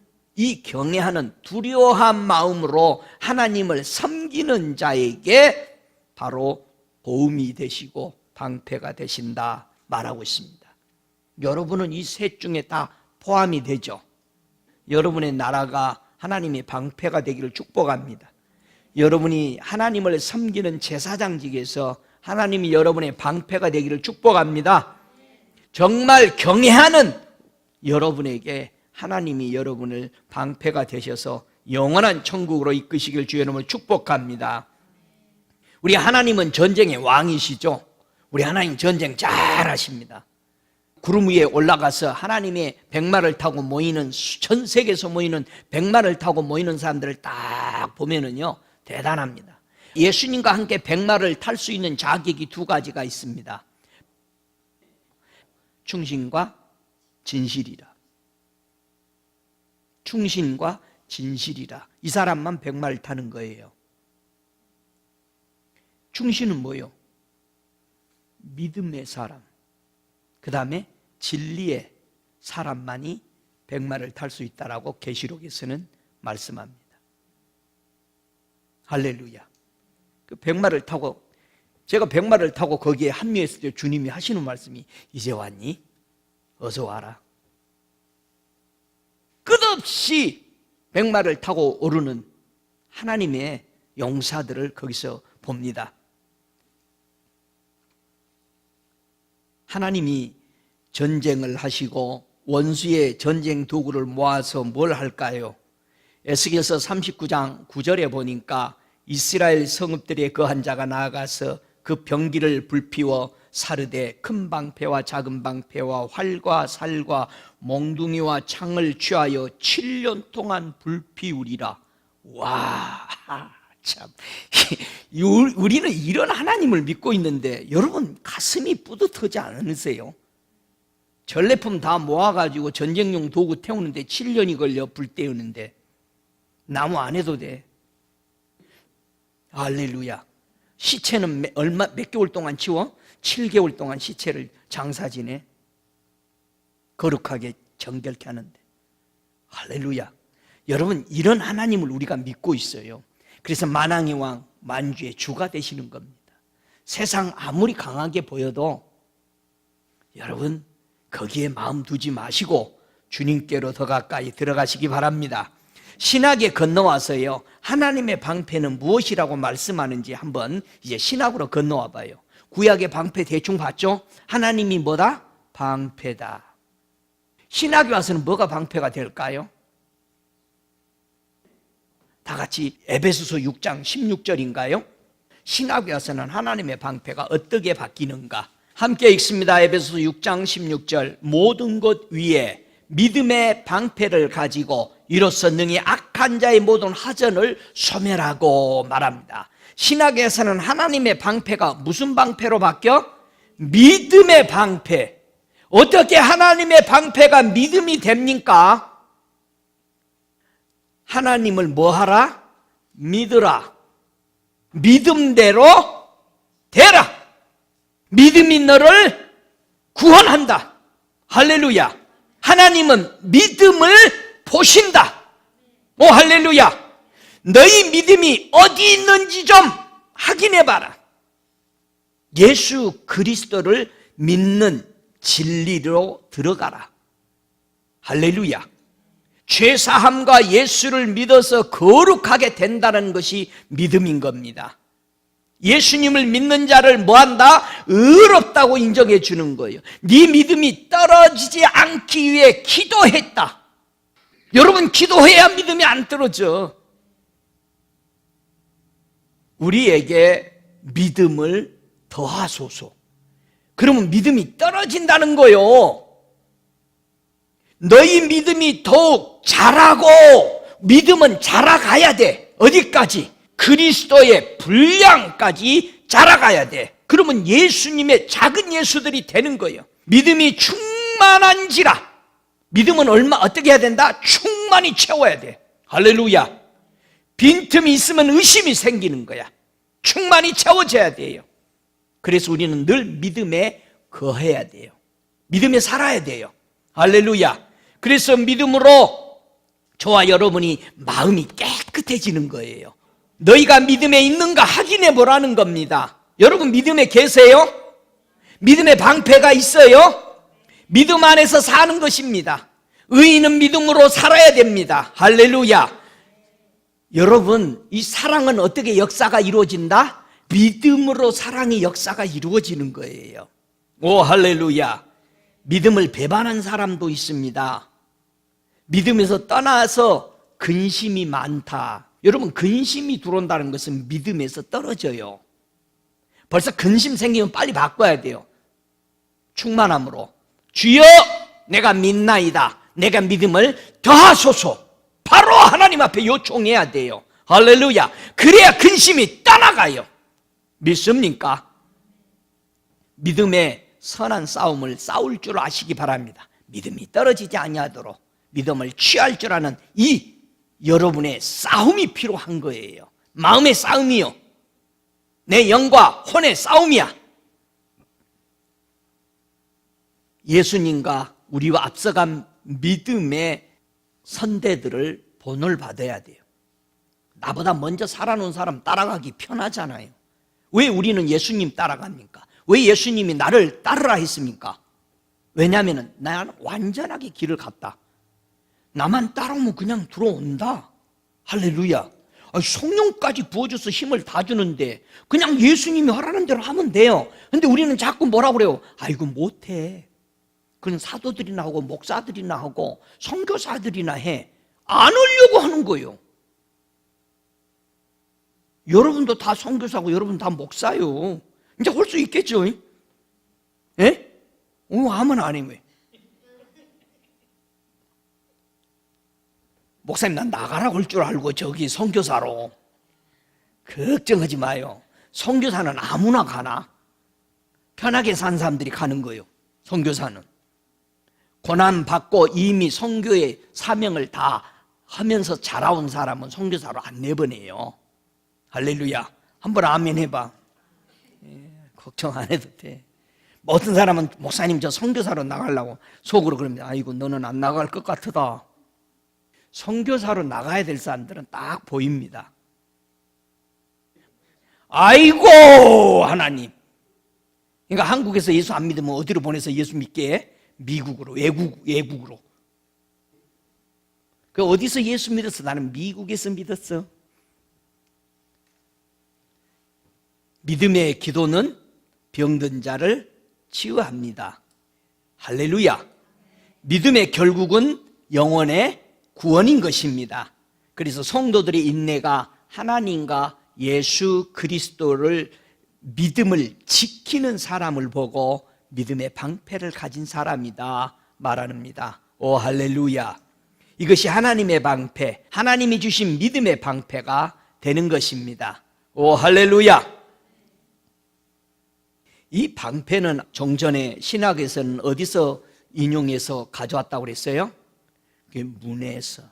두려워한 마음으로 하나님을 섬기는 자에게 바로 도움이 되시고 방패가 되신다 말하고 있습니다. 여러분은 이 셋 중에 다 포함이 되죠. 여러분의 나라가 하나님의 방패가 되기를 축복합니다. 여러분이 하나님을 섬기는 제사장직에서 하나님이 여러분의 방패가 되기를 축복합니다. 정말 경외하는 여러분에게 하나님이 여러분을 방패가 되셔서 영원한 천국으로 이끄시길 주의 이름으로 축복합니다. 우리 하나님은 전쟁의 왕이시죠. 우리 하나님 전쟁 잘 하십니다. 구름 위에 올라가서 하나님의 백마를 타고 모이는, 전 세계에서 모이는 백마를 타고 모이는 사람들을 딱 보면은요, 대단합니다. 예수님과 함께 백마를 탈 수 있는 자격이 두 가지가 있습니다. 충신과 진실이라. 충신과 진실이라. 이 사람만 백마를 타는 거예요. 충신은 뭐요? 믿음의 사람. 그 다음에 진리의 사람만이 백마를 탈 수 있다라고 계시록에서는 말씀합니다. 할렐루야. 그 백마를 타고, 제가 백마를 타고 거기에 합류했을 때 주님이 하시는 말씀이, 이제 왔니? 어서 와라. 끝없이 백마를 타고 오르는 하나님의 용사들을 거기서 봅니다. 하나님이 전쟁을 하시고 원수의 전쟁 도구를 모아서 뭘 할까요? 에스겔서 39장 9절에 보니까 이스라엘 성읍들의 거한 자가 나아가서 그 병기를 불피워 사르되 큰 방패와 작은 방패와 활과 살과 몽둥이와 창을 취하여 7년 동안 불피우리라. 와, 참, 우리는 이런 하나님을 믿고 있는데 여러분 가슴이 뿌듯하지 않으세요? 전래품 다 모아가지고 전쟁용 도구 태우는데 7년이 걸려. 불 때우는데 나무 안 해도 돼. 할렐루야. 시체는 몇 개월 동안 치워? 7개월 동안 시체를 장사 지내. 거룩하게 정결케 하는데. 할렐루야. 여러분, 이런 하나님을 우리가 믿고 있어요. 그래서 만왕의 왕, 만주의 주가 되시는 겁니다. 세상 아무리 강하게 보여도 여러분 거기에 마음 두지 마시고 주님께로 더 가까이 들어가시기 바랍니다. 신학에 건너와서요, 하나님의 방패는 무엇이라고 말씀하는지 한번 이제 신학으로 건너와 봐요. 구약의 방패 대충 봤죠? 하나님이 뭐다? 방패다. 신학에 와서는 뭐가 방패가 될까요? 다 같이 에베소서 6장 16절인가요? 신학에 와서는 하나님의 방패가 어떻게 바뀌는가? 함께 읽습니다. 에베소서 6장 16절. 모든 것 위에 믿음의 방패를 가지고 이로써 능히 악한 자의 모든 하전을 소멸하고 말합니다. 신학에서는 하나님의 방패가 무슨 방패로 바뀌어? 믿음의 방패. 어떻게 하나님의 방패가 믿음이 됩니까? 하나님을 뭐하라? 믿으라. 믿음대로 되라. 믿음이 너를 구원한다. 할렐루야. 하나님은 믿음을 보신다. 오, 할렐루야. 너희 믿음이 어디 있는지 좀 확인해 봐라. 예수 그리스도를 믿는 진리로 들어가라. 할렐루야. 죄사함과 예수를 믿어서 거룩하게 된다는 것이 믿음인 겁니다. 예수님을 믿는 자를 뭐한다? 의롭다고 인정해 주는 거예요. 네 믿음이 떨어지지 않기 위해 기도했다. 여러분, 기도해야 믿음이 안 떨어져. 우리에게 믿음을 더하소서. 그러면 믿음이 떨어진다는 거예요. 너희 믿음이 더욱 자라고, 믿음은 자라가야 돼. 어디까지? 그리스도의 분량까지 자라가야 돼. 그러면 예수님의 작은 예수들이 되는 거예요. 믿음이 충만한지라. 믿음은 어떻게 해야 된다? 충만히 채워야 돼. 할렐루야. 빈틈이 있으면 의심이 생기는 거야. 충만히 채워져야 돼요. 그래서 우리는 늘 믿음에 거해야 돼요. 믿음에 살아야 돼요. 할렐루야. 그래서 믿음으로 저와 여러분이 마음이 깨끗해지는 거예요. 너희가 믿음에 있는가 확인해 보라는 겁니다. 여러분, 믿음에 계세요? 믿음의 방패가 있어요? 믿음 안에서 사는 것입니다. 의인은 믿음으로 살아야 됩니다. 할렐루야. 여러분, 이 사랑은 어떻게 역사가 이루어진다? 믿음으로 사랑의 역사가 이루어지는 거예요. 오, 할렐루야. 믿음을 배반한 사람도 있습니다. 믿음에서 떠나서 근심이 많다. 여러분, 근심이 들어온다는 것은 믿음에서 떨어져요. 벌써 근심 생기면 빨리 바꿔야 돼요. 충만함으로. 주여, 내가 믿나이다. 내가 믿음을 더하소서. 바로 하나님 앞에 요청해야 돼요. 할렐루야. 그래야 근심이 떠나가요. 믿습니까? 믿음의 선한 싸움을 싸울 줄 아시기 바랍니다. 믿음이 떨어지지 아니하도록 믿음을 취할 줄 아는 이 여러분의 싸움이 필요한 거예요. 마음의 싸움이요. 내 영과 혼의 싸움이야. 예수님과 우리와 앞서간 믿음의 선대들을 본을 받아야 돼요. 나보다 먼저 살아놓은 사람 따라가기 편하잖아요. 왜 우리는 예수님 따라갑니까? 왜 예수님이 나를 따르라 했습니까? 왜냐하면 나는 완전하게 길을 갔다. 나만 따라오면 그냥 들어온다. 할렐루야. 성령까지 부어줘서 힘을 다 주는데 그냥 예수님이 하라는 대로 하면 돼요. 근데 우리는 자꾸 뭐라고 그래요? 아이고 못해. 그건 사도들이나 하고 목사들이나 하고 선교사들이나 해. 안 하려고 하는 거예요. 여러분도 다 선교사고 여러분 다 목사요. 이제 할 수 있겠죠? 예? 하면 안 해. 왜? 목사님, 난 나가라고 할 줄 알고 저기 선교사로. 걱정하지 마요. 선교사는 아무나 가나? 편하게 산 사람들이 가는 거예요. 선교사는 고난 받고 이미 선교의 사명을 다 하면서 자라온 사람은 선교사로 안 내보내요. 할렐루야. 한번 아멘 해봐. 걱정 안 해도 돼. 뭐 어떤 사람은 목사님 저 선교사로 나가려고 속으로 그럽니다. 아이고 너는 안 나갈 것 같다. 선교사로 나가야 될 사람들은 딱 보입니다. 아이고 하나님. 그러니까 한국에서 예수 안 믿으면 어디로 보내서 예수 믿게 해? 미국으로, 외국으로. 그 어디서 예수 믿었어? 나는 미국에서 믿었어. 믿음의 기도는 병든 자를 치유합니다. 할렐루야. 믿음의 결국은 영혼의 구원인 것입니다. 그래서 성도들의 인내가 하나님과 예수 그리스도를 믿음을 지키는 사람을 보고 믿음의 방패를 가진 사람이다 말합니다. 오 할렐루야. 이것이 하나님의 방패, 하나님이 주신 믿음의 방패가 되는 것입니다. 오 할렐루야. 이 방패는 종전에 신학에서는 어디서 인용해서 가져왔다고 그랬어요? 그게 문에서.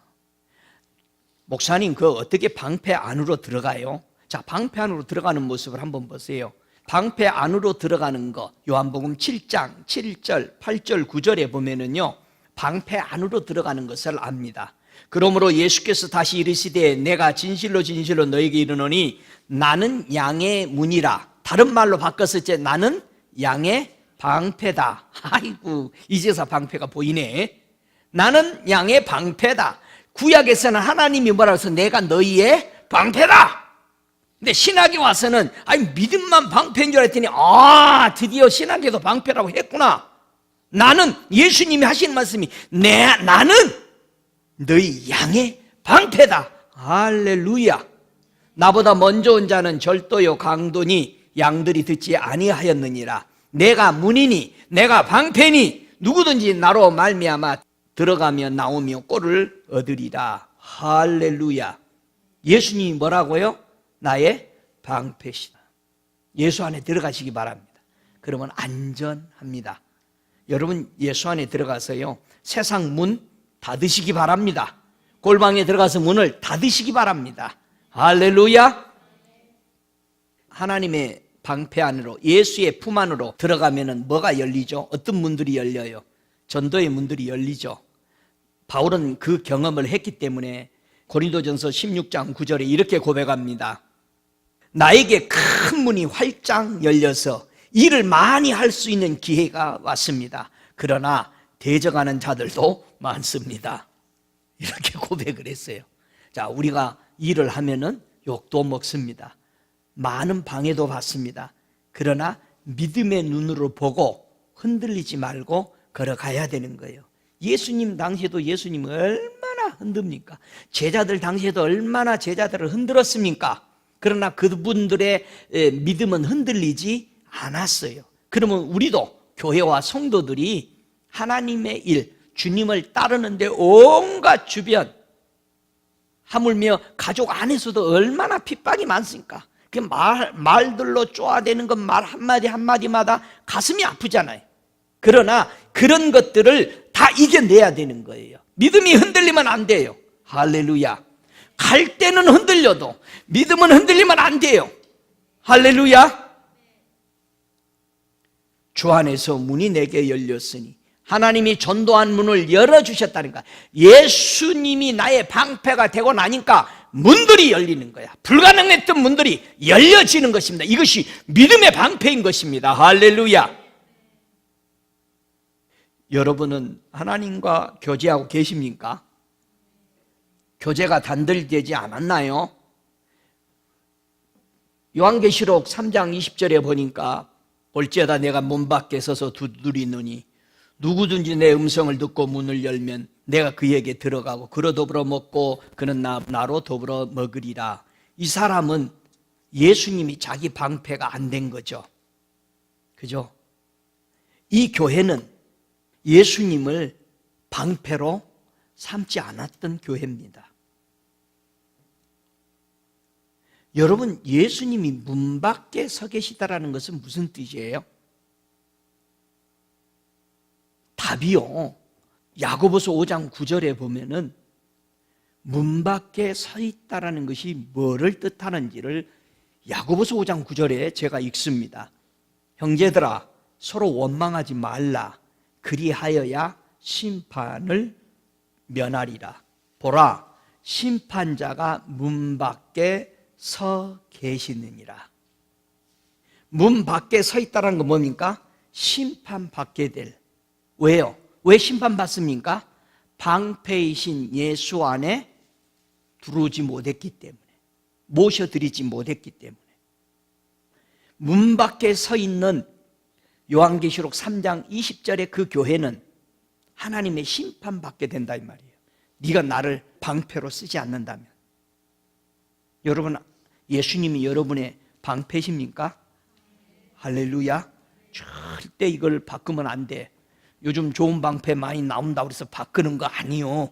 목사님 그 어떻게 방패 안으로 들어가요? 자, 방패 안으로 들어가는 모습을 한번 보세요. 방패 안으로 들어가는 거 요한복음 7장 7절 8절 9절에 보면은요 방패 안으로 들어가는 것을 압니다. 그러므로 예수께서 다시 이르시되 내가 진실로 진실로 너에게 이르노니 나는 양의 문이라. 다른 말로 바꿨을 때 나는 양의 방패다. 아이고 이제서 방패가 보이네. 나는 양의 방패다. 구약에서는 하나님이 뭐라고 해서 내가 너희의 방패다. 근데 신학에 와서는 아니 믿음만 방패인 줄 알았더니 드디어 신학에도 방패라고 했구나. 나는 예수님이 하시는 말씀이 나는 너희 양의 방패다. 할렐루야. 나보다 먼저 온 자는 절도요 강도니 양들이 듣지 아니하였느니라. 내가 문이니 내가 방패니 누구든지 나로 말미암아 들어가며 나오며 꼴을 얻으리라. 할렐루야. 예수님이 뭐라고요? 나의 방패시다. 예수 안에 들어가시기 바랍니다. 그러면 안전합니다. 여러분 예수 안에 들어가서요 세상 문 닫으시기 바랍니다. 골방에 들어가서 문을 닫으시기 바랍니다. 할렐루야. 하나님의 방패 안으로 예수의 품 안으로 들어가면 뭐가 열리죠? 어떤 문들이 열려요? 전도의 문들이 열리죠. 바울은 그 경험을 했기 때문에 고린도전서 16장 9절에 이렇게 고백합니다. 나에게 큰 문이 활짝 열려서 일을 많이 할 수 있는 기회가 왔습니다. 그러나 대적하는 자들도 많습니다. 이렇게 고백을 했어요. 자, 우리가 일을 하면은 욕도 먹습니다. 많은 방해도 받습니다. 그러나 믿음의 눈으로 보고 흔들리지 말고 걸어가야 되는 거예요. 예수님 당시에도 예수님 얼마나 흔듭니까? 제자들 당시에도 얼마나 제자들을 흔들었습니까? 그러나 그분들의 믿음은 흔들리지 않았어요. 그러면 우리도 교회와 성도들이 하나님의 일, 주님을 따르는데 온갖 주변 하물며 가족 안에서도 얼마나 핍박이 많습니까? 그 말들로 쪼아대는 것 말 한마디 한마디마다 가슴이 아프잖아요. 그러나 그런 것들을 다 이겨내야 되는 거예요. 믿음이 흔들리면 안 돼요. 할렐루야. 갈 때는 흔들려도 믿음은 흔들리면 안 돼요. 할렐루야. 주 안에서 문이 내게 열렸으니 하나님이 전도한 문을 열어주셨다니까. 예수님이 나의 방패가 되고 나니까 문들이 열리는 거야. 불가능했던 문들이 열려지는 것입니다. 이것이 믿음의 방패인 것입니다. 할렐루야. 여러분은 하나님과 교제하고 계십니까? 교제가 단절되지 않았나요? 요한계시록 3장 20절에 보니까 볼지어다 내가 문 밖에 서서 두드리노니 누구든지 내 음성을 듣고 문을 열면 내가 그에게 들어가고 그로 더불어 먹고 그는 나로 더불어 먹으리라. 이 사람은 예수님이 자기 방패가 안 된 거죠. 그죠? 이 교회는 예수님을 방패로 삼지 않았던 교회입니다. 여러분, 예수님이 문 밖에 서 계시다라는 것은 무슨 뜻이에요? 답이요. 야고보서 5장 9절에 보면은 문 밖에 서 있다라는 것이 뭐를 뜻하는지를 야고보서 5장 9절에 제가 읽습니다. 형제들아 서로 원망하지 말라. 그리하여야 심판을 면하리라. 보라, 심판자가 문 밖에 서 계시느니라. 문 밖에 서 있다는 건 뭡니까? 심판받게 될. 왜요? 왜 심판받습니까? 방패이신 예수 안에 들어오지 못했기 때문에, 모셔드리지 못했기 때문에. 문 밖에 서 있는 요한계시록 3장 20절의 그 교회는 하나님의 심판받게 된다 이 말이에요. 네가 나를 방패로 쓰지 않는다면. 여러분, 예수님이 여러분의 방패십니까? 할렐루야. 절대 이걸 바꾸면 안 돼. 요즘 좋은 방패 많이 나온다고 해서 바꾸는 거 아니요.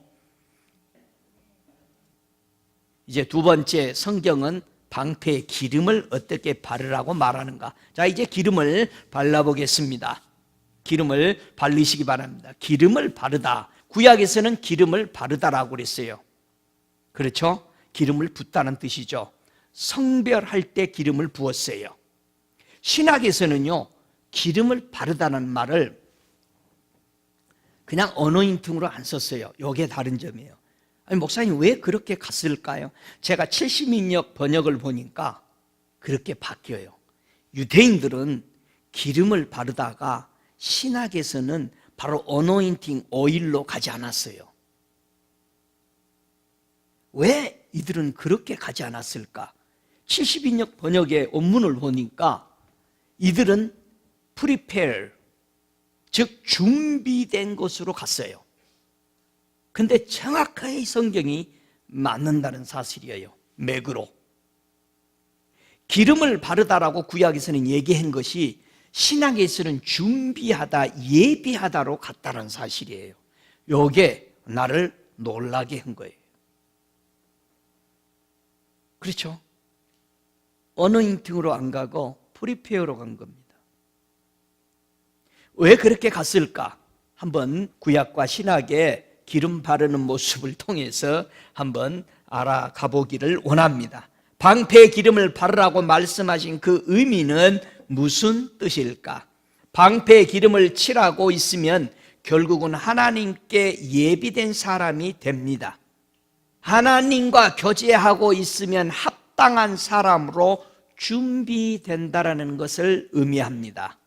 이제 두 번째, 성경은 방패의 기름을 어떻게 바르라고 말하는가. 자, 이제 기름을 발라보겠습니다. 기름을 바르시기 바랍니다. 기름을 바르다. 구약에서는 기름을 바르다라고 그랬어요. 그렇죠? 기름을 붓다는 뜻이죠. 성별할 때 기름을 부었어요. 신학에서는요, 기름을 바르다는 말을 그냥 어노인팅으로 안 썼어요. 이게 다른 점이에요. 아니, 목사님 왜 그렇게 갔을까요? 제가 70인역 번역을 보니까 그렇게 바뀌어요. 유대인들은 기름을 바르다가 신학에서는 바로 어노인팅 오일로 가지 않았어요. 왜 이들은 그렇게 가지 않았을까? 70인역 번역의 원문을 보니까 이들은 prepare, 즉 준비된 곳으로 갔어요. 근데 정확하게 이 성경이 맞는다는 사실이에요. 맥으로. 기름을 바르다라고 구약에서는 얘기한 것이 신약에서는 준비하다, 예비하다로 갔다는 사실이에요. 이게 나를 놀라게 한 거예요. 그렇죠? 어노인팅으로 안 가고 프리페어로 간 겁니다. 왜 그렇게 갔을까? 한번 구약과 신약의 기름 바르는 모습을 통해서 한번 알아가 보기를 원합니다. 방패의 기름을 바르라고 말씀하신 그 의미는 무슨 뜻일까? 방패의 기름을 칠하고 있으면 결국은 하나님께 예비된 사람이 됩니다. 하나님과 교제하고 있으면 합당한 사람으로 준비된다라는 것을 의미합니다.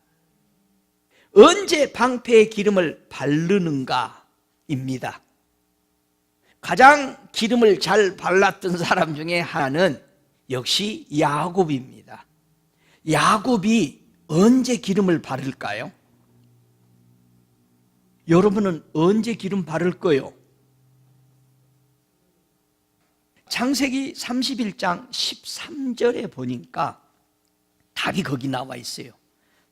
언제 방패의 기름을 바르는가입니다. 가장 기름을 잘 발랐던 사람 중에 하나는 역시 야곱입니다. 야곱이 언제 기름을 바를까요? 여러분은 언제 기름 바를 거요? 창세기 31장 13절에 보니까 답이 거기 나와 있어요.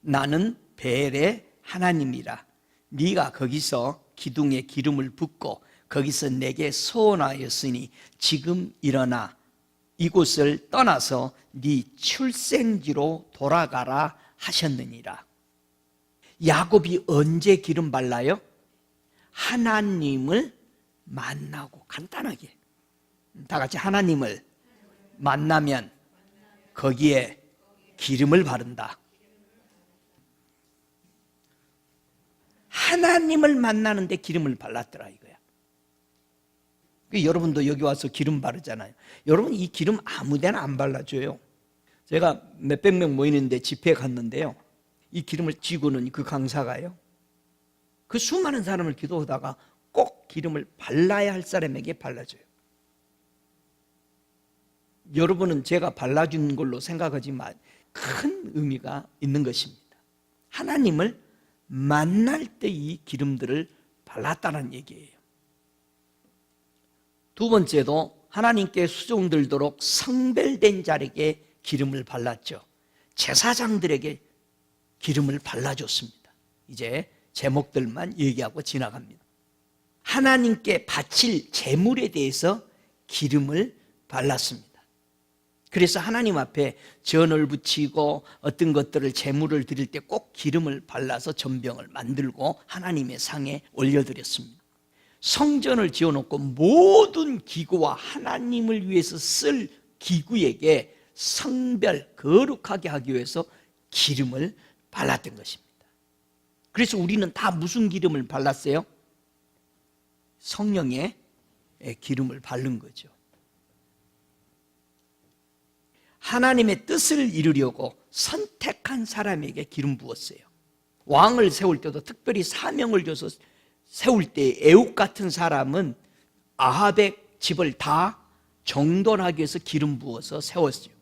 나는 벨의 하나님이라. 네가 거기서 기둥에 기름을 붓고 거기서 내게 소원하였으니 지금 일어나 이곳을 떠나서 네 출생지로 돌아가라 하셨느니라. 야곱이 언제 기름 발라요? 하나님을 만나고. 간단하게 다 같이 하나님을 만나면 거기에 기름을 바른다. 하나님을 만나는데 기름을 발랐더라 이거야. 여러분도 여기 와서 기름 바르잖아요. 여러분 이 기름 아무데나 안 발라줘요. 제가 몇백 명 모이는데 집회에 갔는데요, 이 기름을 쥐고는 그 강사가요, 그 수많은 사람을 기도하다가 꼭 기름을 발라야 할 사람에게 발라줘요. 여러분은 제가 발라주는 걸로 생각하지만 큰 의미가 있는 것입니다. 하나님을 만날 때 이 기름들을 발랐다는 얘기예요. 두 번째도 하나님께 수종들도록 성별된 자에게 기름을 발랐죠. 제사장들에게 기름을 발라줬습니다. 이제 제목들만 얘기하고 지나갑니다. 하나님께 바칠 제물에 대해서 기름을 발랐습니다. 그래서 하나님 앞에 전을 붙이고 어떤 것들을 제물을 드릴 때 꼭 기름을 발라서 전병을 만들고 하나님의 상에 올려드렸습니다. 성전을 지어놓고 모든 기구와 하나님을 위해서 쓸 기구에게 성별, 거룩하게 하기 위해서 기름을 발랐던 것입니다. 그래서 우리는 다 무슨 기름을 발랐어요? 성령의 기름을 바른 거죠. 하나님의 뜻을 이루려고 선택한 사람에게 기름 부었어요. 왕을 세울 때도 특별히 사명을 줘서 세울 때 에욱 같은 사람은 아합의 집을 다 정돈하기 위해서 기름 부어서 세웠어요.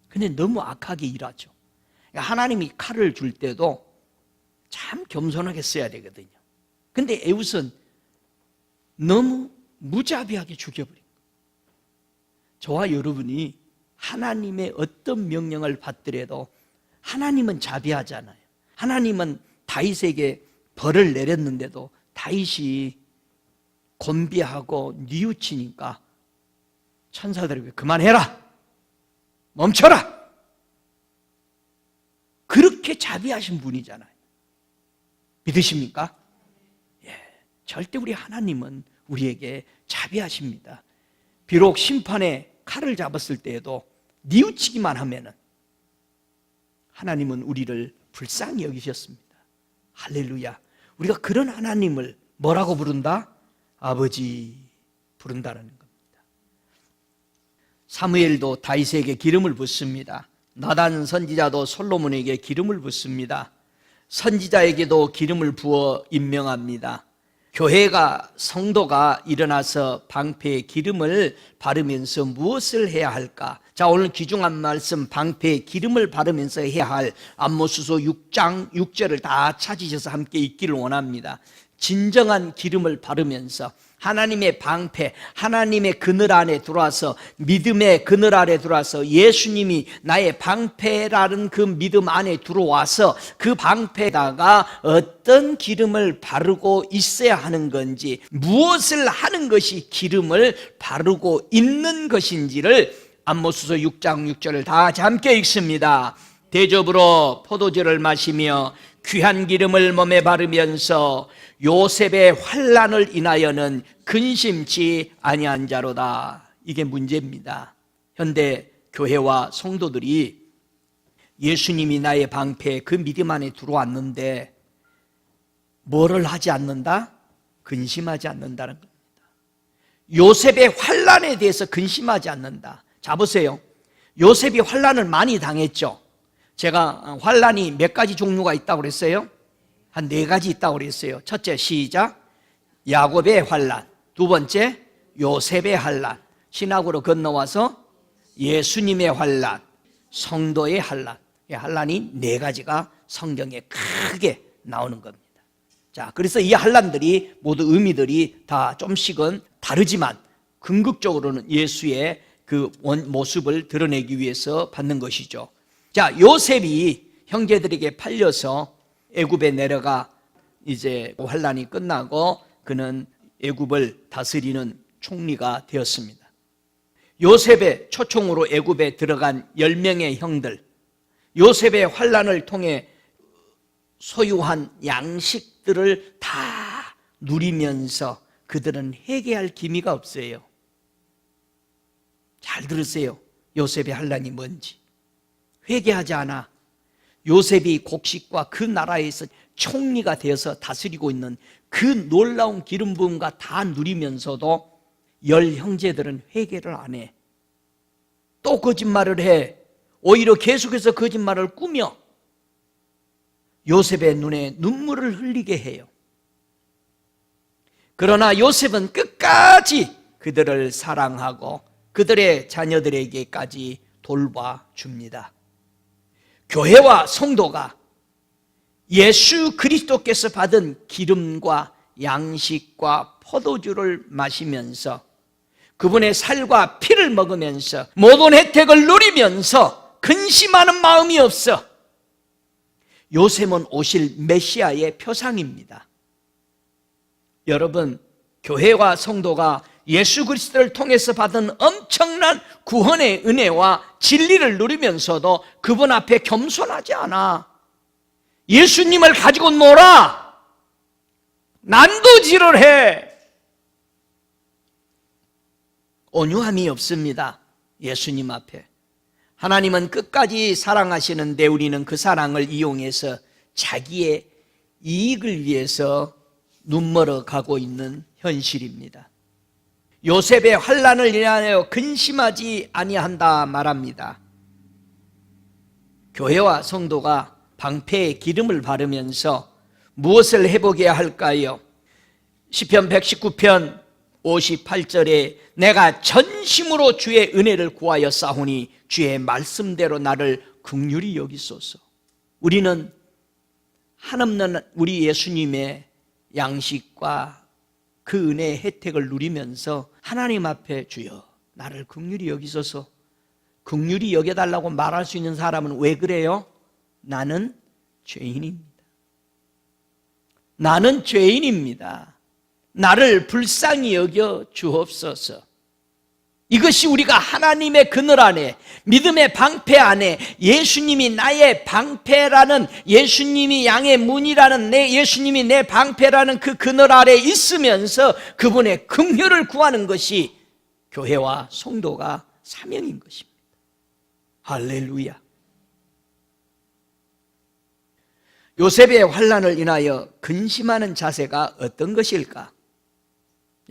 근데 너무 악하게 일하죠. 하나님이 칼을 줄 때도 참 겸손하게 써야 되거든요. 근데 에웃은 너무 무자비하게 죽여버린 거예요. 저와 여러분이 하나님의 어떤 명령을 받더라도 하나님은 자비하잖아요. 하나님은 다윗에게 벌을 내렸는데도 다윗이 곤비하고 뉘우치니까 천사들에게 그만해라, 멈춰라, 그렇게 자비하신 분이잖아요. 믿으십니까? 예, 절대 우리 하나님은 우리에게 자비하십니다. 비록 심판에 칼을 잡았을 때에도 뉘우치기만 하면은 하나님은 우리를 불쌍히 여기셨습니다. 할렐루야. 우리가 그런 하나님을 뭐라고 부른다? 아버지 부른다라는 겁니다. 사무엘도 다윗에게 기름을 붓습니다. 나단 선지자도 솔로몬에게 기름을 붓습니다. 선지자에게도 기름을 부어 임명합니다. 교회가, 성도가 일어나서 방패에 기름을 바르면서 무엇을 해야 할까? 자, 오늘 귀중한 말씀, 방패에 기름을 바르면서 해야 할 아모스서 6장 6절을 다 찾으셔서 함께 읽기를 원합니다. 진정한 기름을 바르면서 하나님의 방패, 하나님의 그늘 안에 들어와서, 믿음의 그늘 안에 들어와서 예수님이 나의 방패라는 그 믿음 안에 들어와서 그 방패에다가 어떤 기름을 바르고 있어야 하는 건지, 무엇을 하는 것이 기름을 바르고 있는 것인지를 아모스서 6장 6절을 다 함께 읽습니다. 대접으로 포도주를 마시며 귀한 기름을 몸에 바르면서 요셉의 환난을 인하여는 근심치 아니한 자로다. 이게 문제입니다. 현대 교회와 성도들이 예수님이 나의 방패, 그 믿음 안에 들어왔는데 뭐를 하지 않는다? 근심하지 않는다는 겁니다. 요셉의 환난에 대해서 근심하지 않는다. 자, 보세요. 요셉이 환난을 많이 당했죠. 제가 환난이 몇 가지 종류가 있다고 그랬어요? 한 4가지 있다고 그랬어요. 첫째, 시작. 야곱의 환난. 두 번째, 요셉의 환난. 신학으로 건너와서 예수님의 환난, 성도의 환난. 환난이 4가지가 성경에 크게 나오는 겁니다. 자, 그래서 이 환난들이 모두 의미들이 다 좀씩은 다르지만 궁극적으로는 예수의 그 모습을 드러내기 위해서 받는 것이죠. 자, 요셉이 형제들에게 팔려서 애굽에 내려가 이제 환난이 끝나고 그는 애굽을 다스리는 총리가 되었습니다. 요셉의 초청으로 애굽에 들어간 10명의 형들, 요셉의 환난을 통해 소유한 양식들을 다 누리면서 그들은 회개할 기미가 없어요. 잘 들으세요. 요셉의 환난이 뭔지. 회개하지 않아. 요셉이 곡식과 그 나라에서 총리가 되어서 다스리고 있는 그 놀라운 기름 부음과 다 누리면서도 10 형제들은 회개를 안 해. 또 거짓말을 해. 오히려 계속해서 거짓말을 꾸며 요셉의 눈에 눈물을 흘리게 해요. 그러나 요셉은 끝까지 그들을 사랑하고 그들의 자녀들에게까지 돌봐줍니다. 교회와 성도가 예수 그리스도께서 받은 기름과 양식과 포도주를 마시면서 그분의 살과 피를 먹으면서 모든 혜택을 누리면서 근심하는 마음이 없어. 요셉은 오실 메시아의 표상입니다. 여러분, 교회와 성도가 예수 그리스도를 통해서 받은 엄청난 구원의 은혜와 진리를 누리면서도 그분 앞에 겸손하지 않아. 예수님을 가지고 놀아. 난도질을 해. 온유함이 없습니다. 예수님 앞에. 하나님은 끝까지 사랑하시는데 우리는 그 사랑을 이용해서 자기의 이익을 위해서 눈멀어 가고 있는 현실입니다. 요셉의 환난을 인하여 근심하지 아니한다 말합니다. 교회와 성도가 방패에 기름을 바르면서 무엇을 해보게 할까요? 시편 119편 58절에 내가 전심으로 주의 은혜를 구하여 싸우니 주의 말씀대로 나를 긍휼히 여기소서. 우리는 한없는 우리 예수님의 양식과 그 은혜의 혜택을 누리면서 하나님 앞에 주여 나를 긍휼히 여기소서, 긍휼히 여겨달라고 말할 수 있는 사람은 왜 그래요? 나는 죄인입니다. 나는 죄인입니다. 나를 불쌍히 여겨 주옵소서. 이것이 우리가 하나님의 그늘 안에, 믿음의 방패 안에, 예수님이 나의 방패라는, 예수님이 양의 문이라는, 예수님이 내 방패라는 그 그늘 아래 있으면서 그분의 긍휼을 구하는 것이 교회와 성도가 사명인 것입니다. 할렐루야. 요셉의 환난을 인하여 근심하는 자세가 어떤 것일까?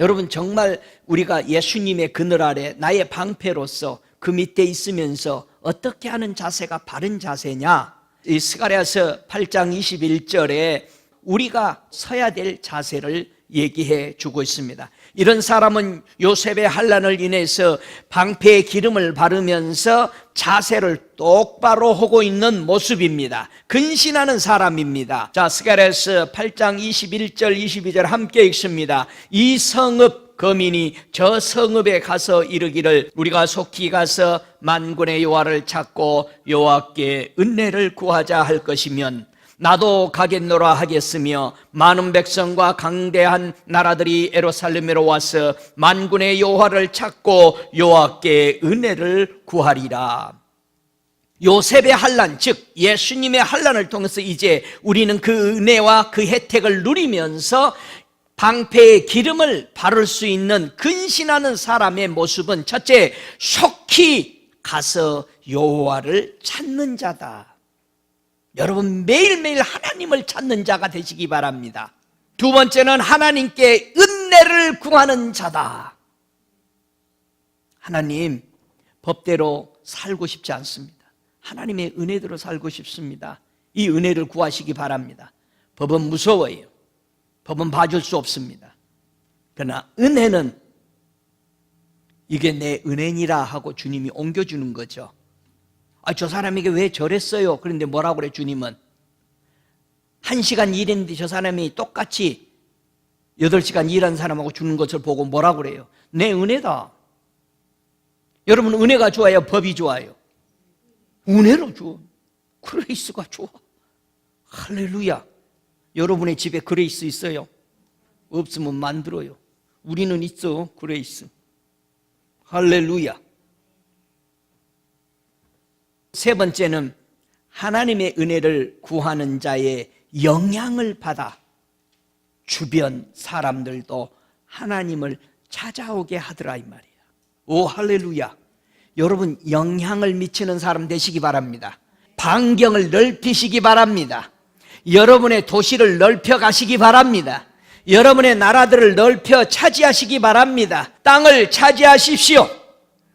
여러분, 정말 우리가 예수님의 그늘 아래 나의 방패로서 그 밑에 있으면서 어떻게 하는 자세가 바른 자세냐? 이 스가랴서 8장 21절에 우리가 서야 될 자세를 얘기해 주고 있습니다. 이런 사람은 요셉의 환난을 인해서 방패에 기름을 바르면서 자세를 똑바로 하고 있는 모습입니다. 근신하는 사람입니다. 자, 스가랴서 8장 21절 22절 함께 읽습니다. 이 성읍 거민이 저 성읍에 가서 이르기를 우리가 속히 가서 만군의 여호와를 찾고 여호와께 은혜를 구하자 할 것이면 나도 가겠노라 하겠으며 많은 백성과 강대한 나라들이 예루살렘으로 와서 만군의 여호와를 찾고 여호와께 은혜를 구하리라. 요셉의 환난, 즉 예수님의 환난을 통해서 이제 우리는 그 은혜와 그 혜택을 누리면서 방패에 기름을 바를 수 있는 근신하는 사람의 모습은 첫째, 속히 가서 여호와를 찾는 자다. 여러분, 매일매일 하나님을 찾는 자가 되시기 바랍니다. 두 번째는 하나님께 은혜를 구하는 자다. 하나님, 법대로 살고 싶지 않습니다. 하나님의 은혜대로 살고 싶습니다. 이 은혜를 구하시기 바랍니다. 법은 무서워요. 법은 봐줄 수 없습니다. 그러나 은혜는 이게 내 은혜니라 하고 주님이 옮겨주는 거죠. 저 사람에게 왜 저랬어요? 그런데 뭐라고 그래 주님은? 1시간 일했는데 저 사람이 똑같이 8시간 일한 사람하고 주는 것을 보고 뭐라고 그래요? 내 은혜다. 여러분, 은혜가 좋아요? 법이 좋아요? 은혜로 줘. 그레이스가 좋아. 할렐루야. 여러분의 집에 그레이스 있어요? 없으면 만들어요. 우리는 있어, 그레이스. 할렐루야. 세 번째는 하나님의 은혜를 구하는 자의 영향을 받아 주변 사람들도 하나님을 찾아오게 하더라 이 말이야. 오, 할렐루야. 여러분, 영향을 미치는 사람 되시기 바랍니다. 반경을 넓히시기 바랍니다. 여러분의 도시를 넓혀 가시기 바랍니다. 여러분의 나라들을 넓혀 차지하시기 바랍니다. 땅을 차지하십시오.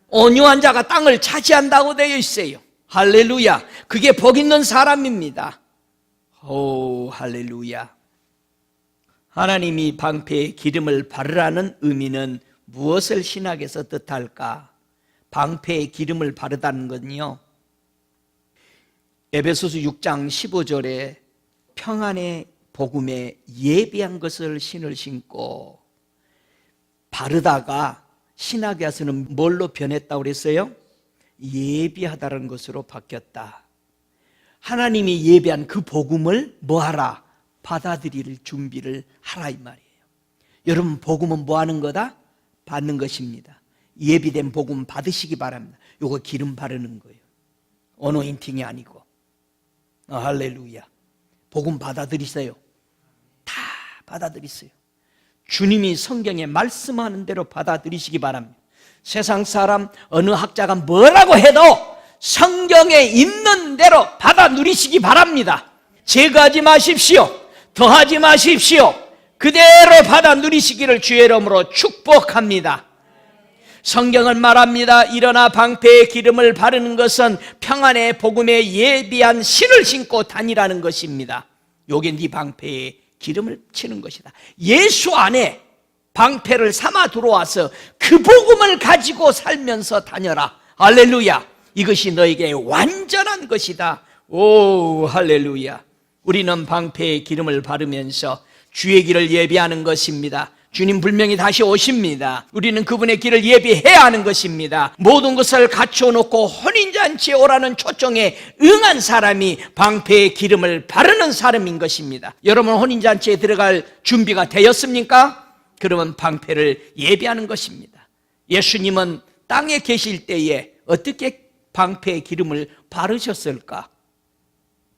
온유한 자가 땅을 차지한다고 되어 있어요. 할렐루야. 그게 복 있는 사람입니다. 오, 할렐루야. 하나님이 방패에 기름을 바르라는 의미는 무엇을 신학에서 뜻할까? 방패에 기름을 바르다는 건요, 에베소서 6장 15절에 평안의 복음에 예비한 것을 신을 신고, 바르다가 신학에서는 뭘로 변했다고 그랬어요? 예비하다는 것으로 바뀌었다. 하나님이 예비한 그 복음을 뭐하라? 받아들일 준비를 하라 이 말이에요. 여러분, 복음은 뭐 하는 거다? 받는 것입니다. 예비된 복음 받으시기 바랍니다. 요거 기름 바르는 거예요. 어노인팅이 아니고. 할렐루야. 복음 받아들이세요. 다 받아들이세요. 주님이 성경에 말씀하는 대로 받아들이시기 바랍니다. 세상 사람, 어느 학자가 뭐라고 해도 성경에 있는 대로 받아 누리시기 바랍니다. 제거하지 마십시오. 더하지 마십시오. 그대로 받아 누리시기를 주의 이름으로 축복합니다. 성경은 말합니다. 일어나 방패의 기름을 바르는 것은 평안의 복음에 예비한 실을 신고 다니라는 것입니다. 요게 네 방패에 기름을 치는 것이다. 예수 안에 방패를 삼아 들어와서 그 복음을 가지고 살면서 다녀라. 할렐루야. 이것이 너에게 완전한 것이다. 오, 할렐루야. 우리는 방패의 기름을 바르면서 주의 길을 예비하는 것입니다. 주님 분명히 다시 오십니다. 우리는 그분의 길을 예비해야 하는 것입니다. 모든 것을 갖춰놓고 혼인잔치에 오라는 초청에 응한 사람이 방패의 기름을 바르는 사람인 것입니다. 여러분 혼인잔치에 들어갈 준비가 되었습니까? 그러면 방패를 예비하는 것입니다. 예수님은 땅에 계실 때에 어떻게 방패의 기름을 바르셨을까?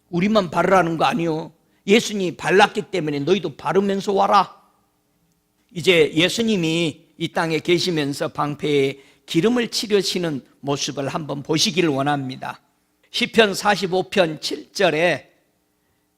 우리만 바르라는 거 아니요. 예수님이 발랐기 때문에 너희도 바르면서 와라. 이제 예수님이 이 땅에 계시면서 방패에 기름을 치르시는 모습을 한번 보시기를 원합니다. 시편 45편 7절에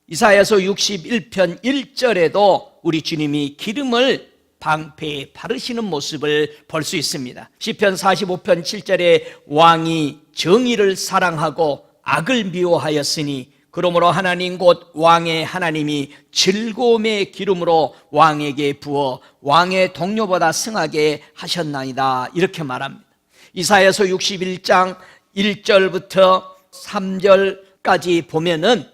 이사야서 61편 1절에도 우리 주님이 기름을 방패에 바르시는 모습을 볼 수 있습니다. 시편 45편 7절에 왕이 정의를 사랑하고 악을 미워하였으니 그러므로 하나님 곧 왕의 하나님이 즐거움의 기름으로 왕에게 부어 왕의 동료보다 승하게 하셨나이다. 이렇게 말합니다. 이사야서 61장 1절부터 3절까지 보면은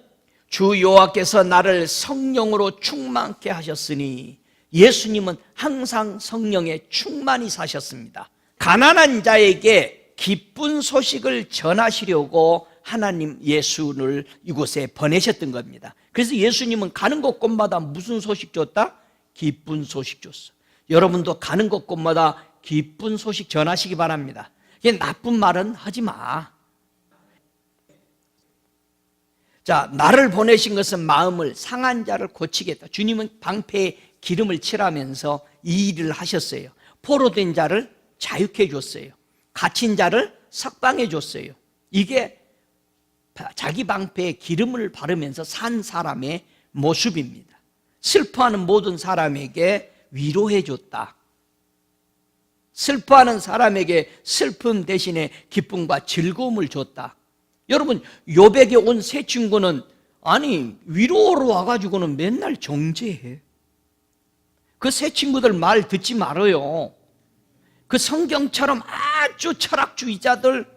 주 여호와께서 나를 성령으로 충만케 하셨으니 예수님은 항상 성령에 충만히 사셨습니다. 가난한 자에게 기쁜 소식을 전하시려고 하나님 예수를 이곳에 보내셨던 겁니다. 그래서 예수님은 가는 곳곳마다 무슨 소식 줬다? 기쁜 소식 줬어. 여러분도 가는 곳곳마다 기쁜 소식 전하시기 바랍니다. 나쁜 말은 하지 마. 자, 나를 보내신 것은 마음을 상한 자를 고치겠다. 주님은 방패에 기름을 칠하면서 이 일을 하셨어요. 포로된 자를 자유케 줬어요. 갇힌 자를 석방해 줬어요. 이게 자기 방패에 기름을 바르면서 산 사람의 모습입니다. 슬퍼하는 모든 사람에게 위로해 줬다. 슬퍼하는 사람에게 슬픔 대신에 기쁨과 즐거움을 줬다. 여러분, 욥에게 온 세 친구는 아니 위로로 와가지고는 맨날 정죄해. 그 세 친구들 말 듣지 말아요. 그 성경처럼 아주 철학주의자들.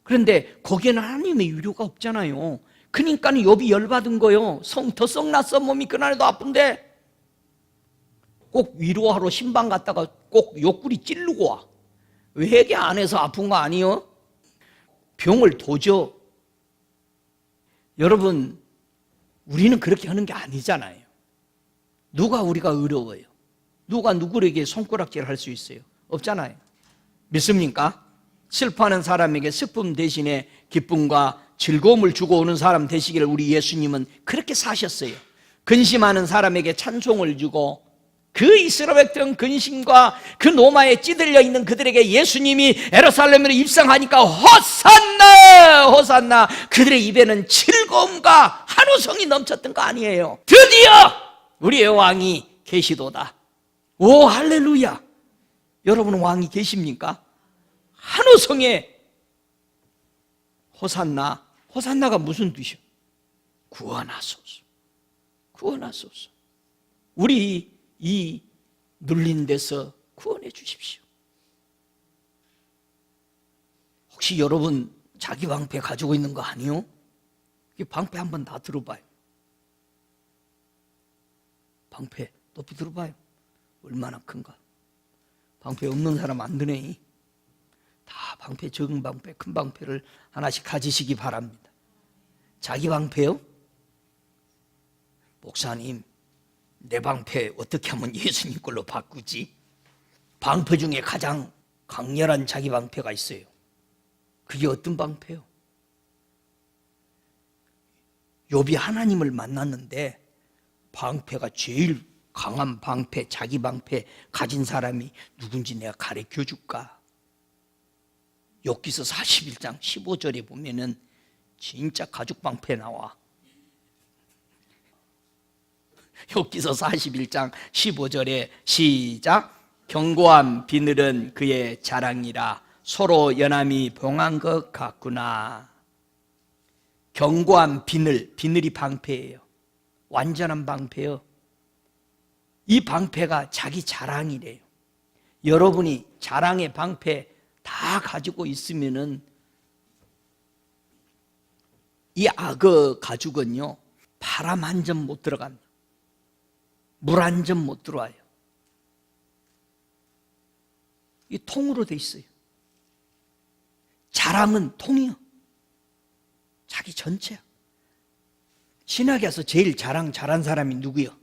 그런데 거기에는 하나님의 위로가 없잖아요. 그러니까 욥이 열받은 거예요. 더 썩났어. 몸이 그날에도 아픈데. 꼭 위로하러 신방 갔다가 꼭 옆구리 찌르고 와. 회개 안 해서 아픈 거 아니에요? 병을 도져. 여러분, 우리는 그렇게 하는 게 아니잖아요. 누가 우리가 어려워요? 누가 누구에게 손가락질 할 수 있어요? 없잖아요. 믿습니까? 슬퍼하는 사람에게 슬픔 대신에 기쁨과 즐거움을 주고 오는 사람 되시기를 우리 예수님은 그렇게 사셨어요. 근심하는 사람에게 찬송을 주고 그 이스라엘 백성 근심과 그 노마에 찌들려 있는 그들에게 예수님이 예루살렘으로 입성하니까 호산나 호산나, 그들의 입에는 즐거움과 환호성이 넘쳤던 거 아니에요. 드디어 우리의 왕이 계시도다. 오 할렐루야. 여러분 왕이 계십니까? 환호성에 호산나. 호산나가 무슨 뜻이요? 구원하소서. 구원하소서. 우리 이 눌린 데서 구원해 주십시오. 혹시 여러분 자기 방패 가지고 있는 거 아니요? 방패 한번 다 들어봐요. 방패 높이 들어봐요. 얼마나 큰가. 방패 없는 사람 안 드네. 다 방패, 적은 방패, 큰 방패를 하나씩 가지시기 바랍니다. 자기 방패요? 목사님, 내 방패 어떻게 하면 예수님 걸로 바꾸지? 방패 중에 가장 강렬한 자기 방패가 있어요. 그게 어떤 방패요? 욥이 하나님을 만났는데 방패가 제일 강한 방패, 자기 방패 가진 사람이 누군지 내가 가르쳐 줄까? 욥기서 41장 15절에 보면은 진짜 가죽 방패 나와. 욥기서 41장 15절에 시작. 견고한 비늘은 그의 자랑이라 서로 연함이 봉한 것 같구나. 견고한 비늘이 방패예요. 완전한 방패요. 이 방패가 자기 자랑이래요. 여러분이 자랑의 방패 다 가지고 있으면은 이 악어 가죽은요, 바람 한 점 못 들어간다. 물 한 점 못 들어와요. 이 통으로 돼 있어요. 자랑은 통이요. 자기 전체야. 신학에서 제일 자랑 잘한 사람이 누구요?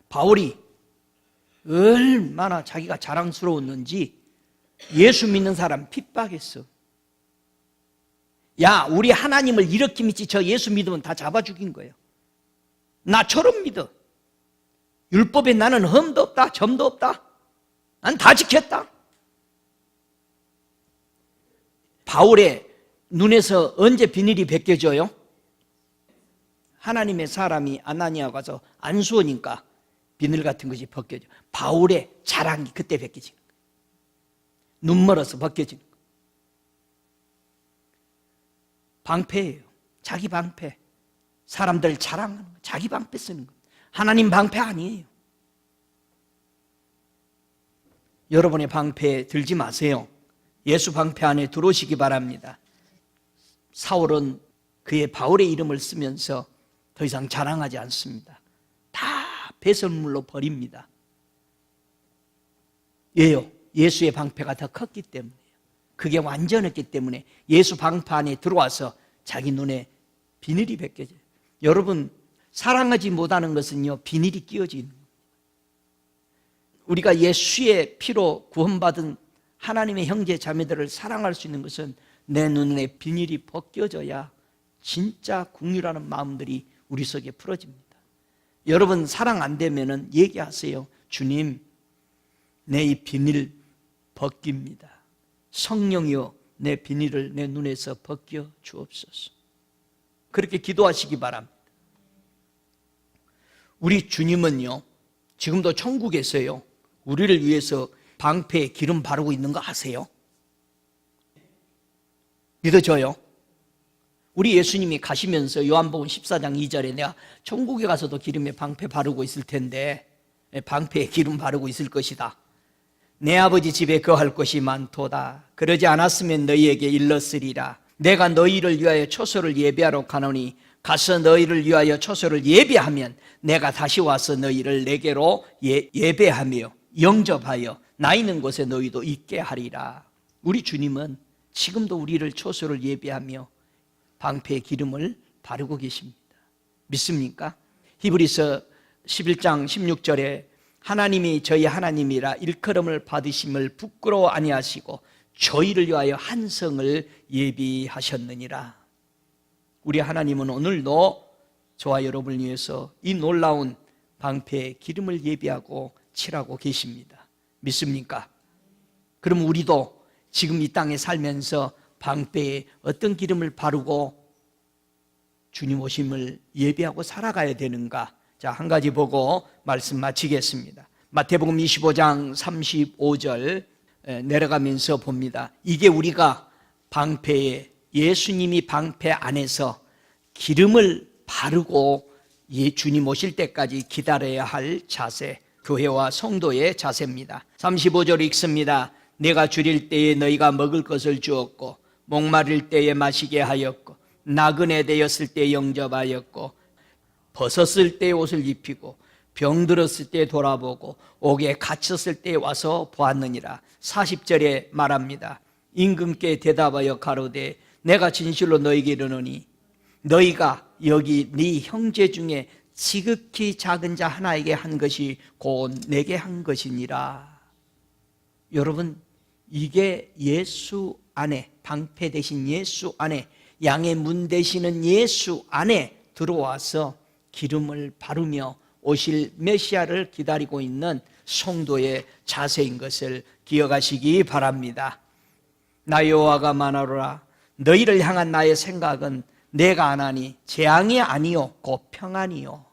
바울이 얼마나 자기가 자랑스러웠는지 예수 믿는 사람 핍박했어. 야, 우리 하나님을 이렇게 믿지 저 예수 믿으면 다 잡아 죽인 거예요. 나처럼 믿어. 율법에 나는 흠도 없다, 점도 없다. 난 다 지켰다. 바울의 눈에서 언제 비늘이 벗겨져요? 하나님의 사람이 아나니아가 가서 안수하니까 비늘 같은 것이 벗겨져. 바울의 자랑이 그때 벗겨지는 거예요. 눈 멀어서 벗겨지는 거예요. 방패예요. 자기 방패. 사람들 자랑하는 거, 자기 방패 쓰는 거. 하나님 방패 아니에요. 여러분의 방패에 들지 마세요. 예수 방패 안에 들어오시기 바랍니다. 사울은 그의 바울의 이름을 쓰면서 더 이상 자랑하지 않습니다. 다 배설물로 버립니다. 왜요? 예수의 방패가 더 컸기 때문에요. 그게 완전했기 때문에 예수 방패 안에 들어와서 자기 눈에 비늘이 벗겨져요. 여러분, 사랑하지 못하는 것은요, 비늘이 끼어지는 거예요. 우리가 예수의 피로 구원받은 하나님의 형제 자매들을 사랑할 수 있는 것은 내 눈에 비늘이 벗겨져야 진짜 긍휼하는 마음들이 우리 속에 풀어집니다. 여러분, 사랑 안 되면은 얘기하세요. 주님, 내 이 비늘 벗깁니다. 성령이여, 내 비늘을 내 눈에서 벗겨 주옵소서. 그렇게 기도하시기 바랍니다. 우리 주님은요, 지금도 천국에서요, 우리를 위해서 방패에 기름 바르고 있는 거 아세요? 믿어져요? 우리 예수님이 가시면서 요한복음 14장 2절에 내가 천국에 가서도 기름에 방패 바르고 있을 텐데, 방패에 기름 바르고 있을 것이다. 내 아버지 집에 거할 것이 많도다. 그러지 않았으면 너희에게 일렀으리라. 내가 너희를 위하여 초소를 예배하러 가노니 가서 너희를 위하여 초소를 예배하면 내가 다시 와서 너희를 내게로 예배하며 영접하여 나 있는 곳에 너희도 있게 하리라. 우리 주님은 지금도 우리를 초소를 예배하며 방패의 기름을 바르고 계십니다. 믿습니까? 히브리서 11장 16절에 하나님이 저희 하나님이라 일컬음을 받으심을 부끄러워 아니하시고 저희를 위하여 한 성을 예비하셨느니라. 우리 하나님은 오늘도 저와 여러분을 위해서 이 놀라운 방패의 기름을 예비하고 칠하고 계십니다. 믿습니까? 그럼 우리도 지금 이 땅에 살면서 방패에 어떤 기름을 바르고 주님 오심을 예비하고 살아가야 되는가? 자, 한 가지 보고 말씀 마치겠습니다. 마태복음 25장 35절 내려가면서 봅니다. 이게 우리가 방패에, 예수님이 방패 안에서 기름을 바르고 주님 오실 때까지 기다려야 할 자세, 교회와 성도의 자세입니다. 35절 읽습니다. 내가 줄일 때에 너희가 먹을 것을 주었고 목마를 때에 마시게 하였고 나그네 되었을 때 영접하였고 벗었을 때 옷을 입히고 병들었을 때 돌아보고 옥에 갇혔을 때 와서 보았느니라. 40절에 말합니다. 임금께 대답하여 가로되 내가 진실로 너희에게 이르노니 너희가 여기 네 형제 중에 지극히 작은 자 하나에게 한 것이 곧 내게 한 것이니라. 여러분, 이게 예수 안에, 방패 대신 예수 안에, 양의 문 되시는 예수 안에 들어와서 기름을 바르며 오실 메시아를 기다리고 있는 성도의 자세인 것을 기억하시기 바랍니다. 나 여호와가 말하노라 너희를 향한 나의 생각은 내가 안하니 재앙이 아니요 곧 평안이요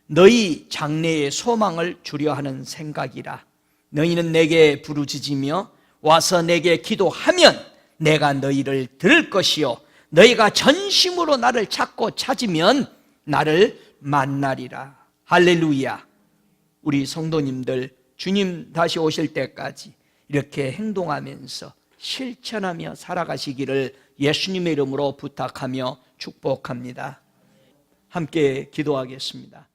너희 장래의 소망을 주려 하는 생각이라. 너희는 내게 부르짖으며 와서 내게 기도하면 내가 너희를 들을 것이요 너희가 전심으로 나를 찾고 찾으면 나를 만나리라. 할렐루야. 우리 성도님들 주님 다시 오실 때까지 이렇게 행동하면서 실천하며 살아가시기를 예수님의 이름으로 부탁하며 축복합니다. 함께 기도하겠습니다.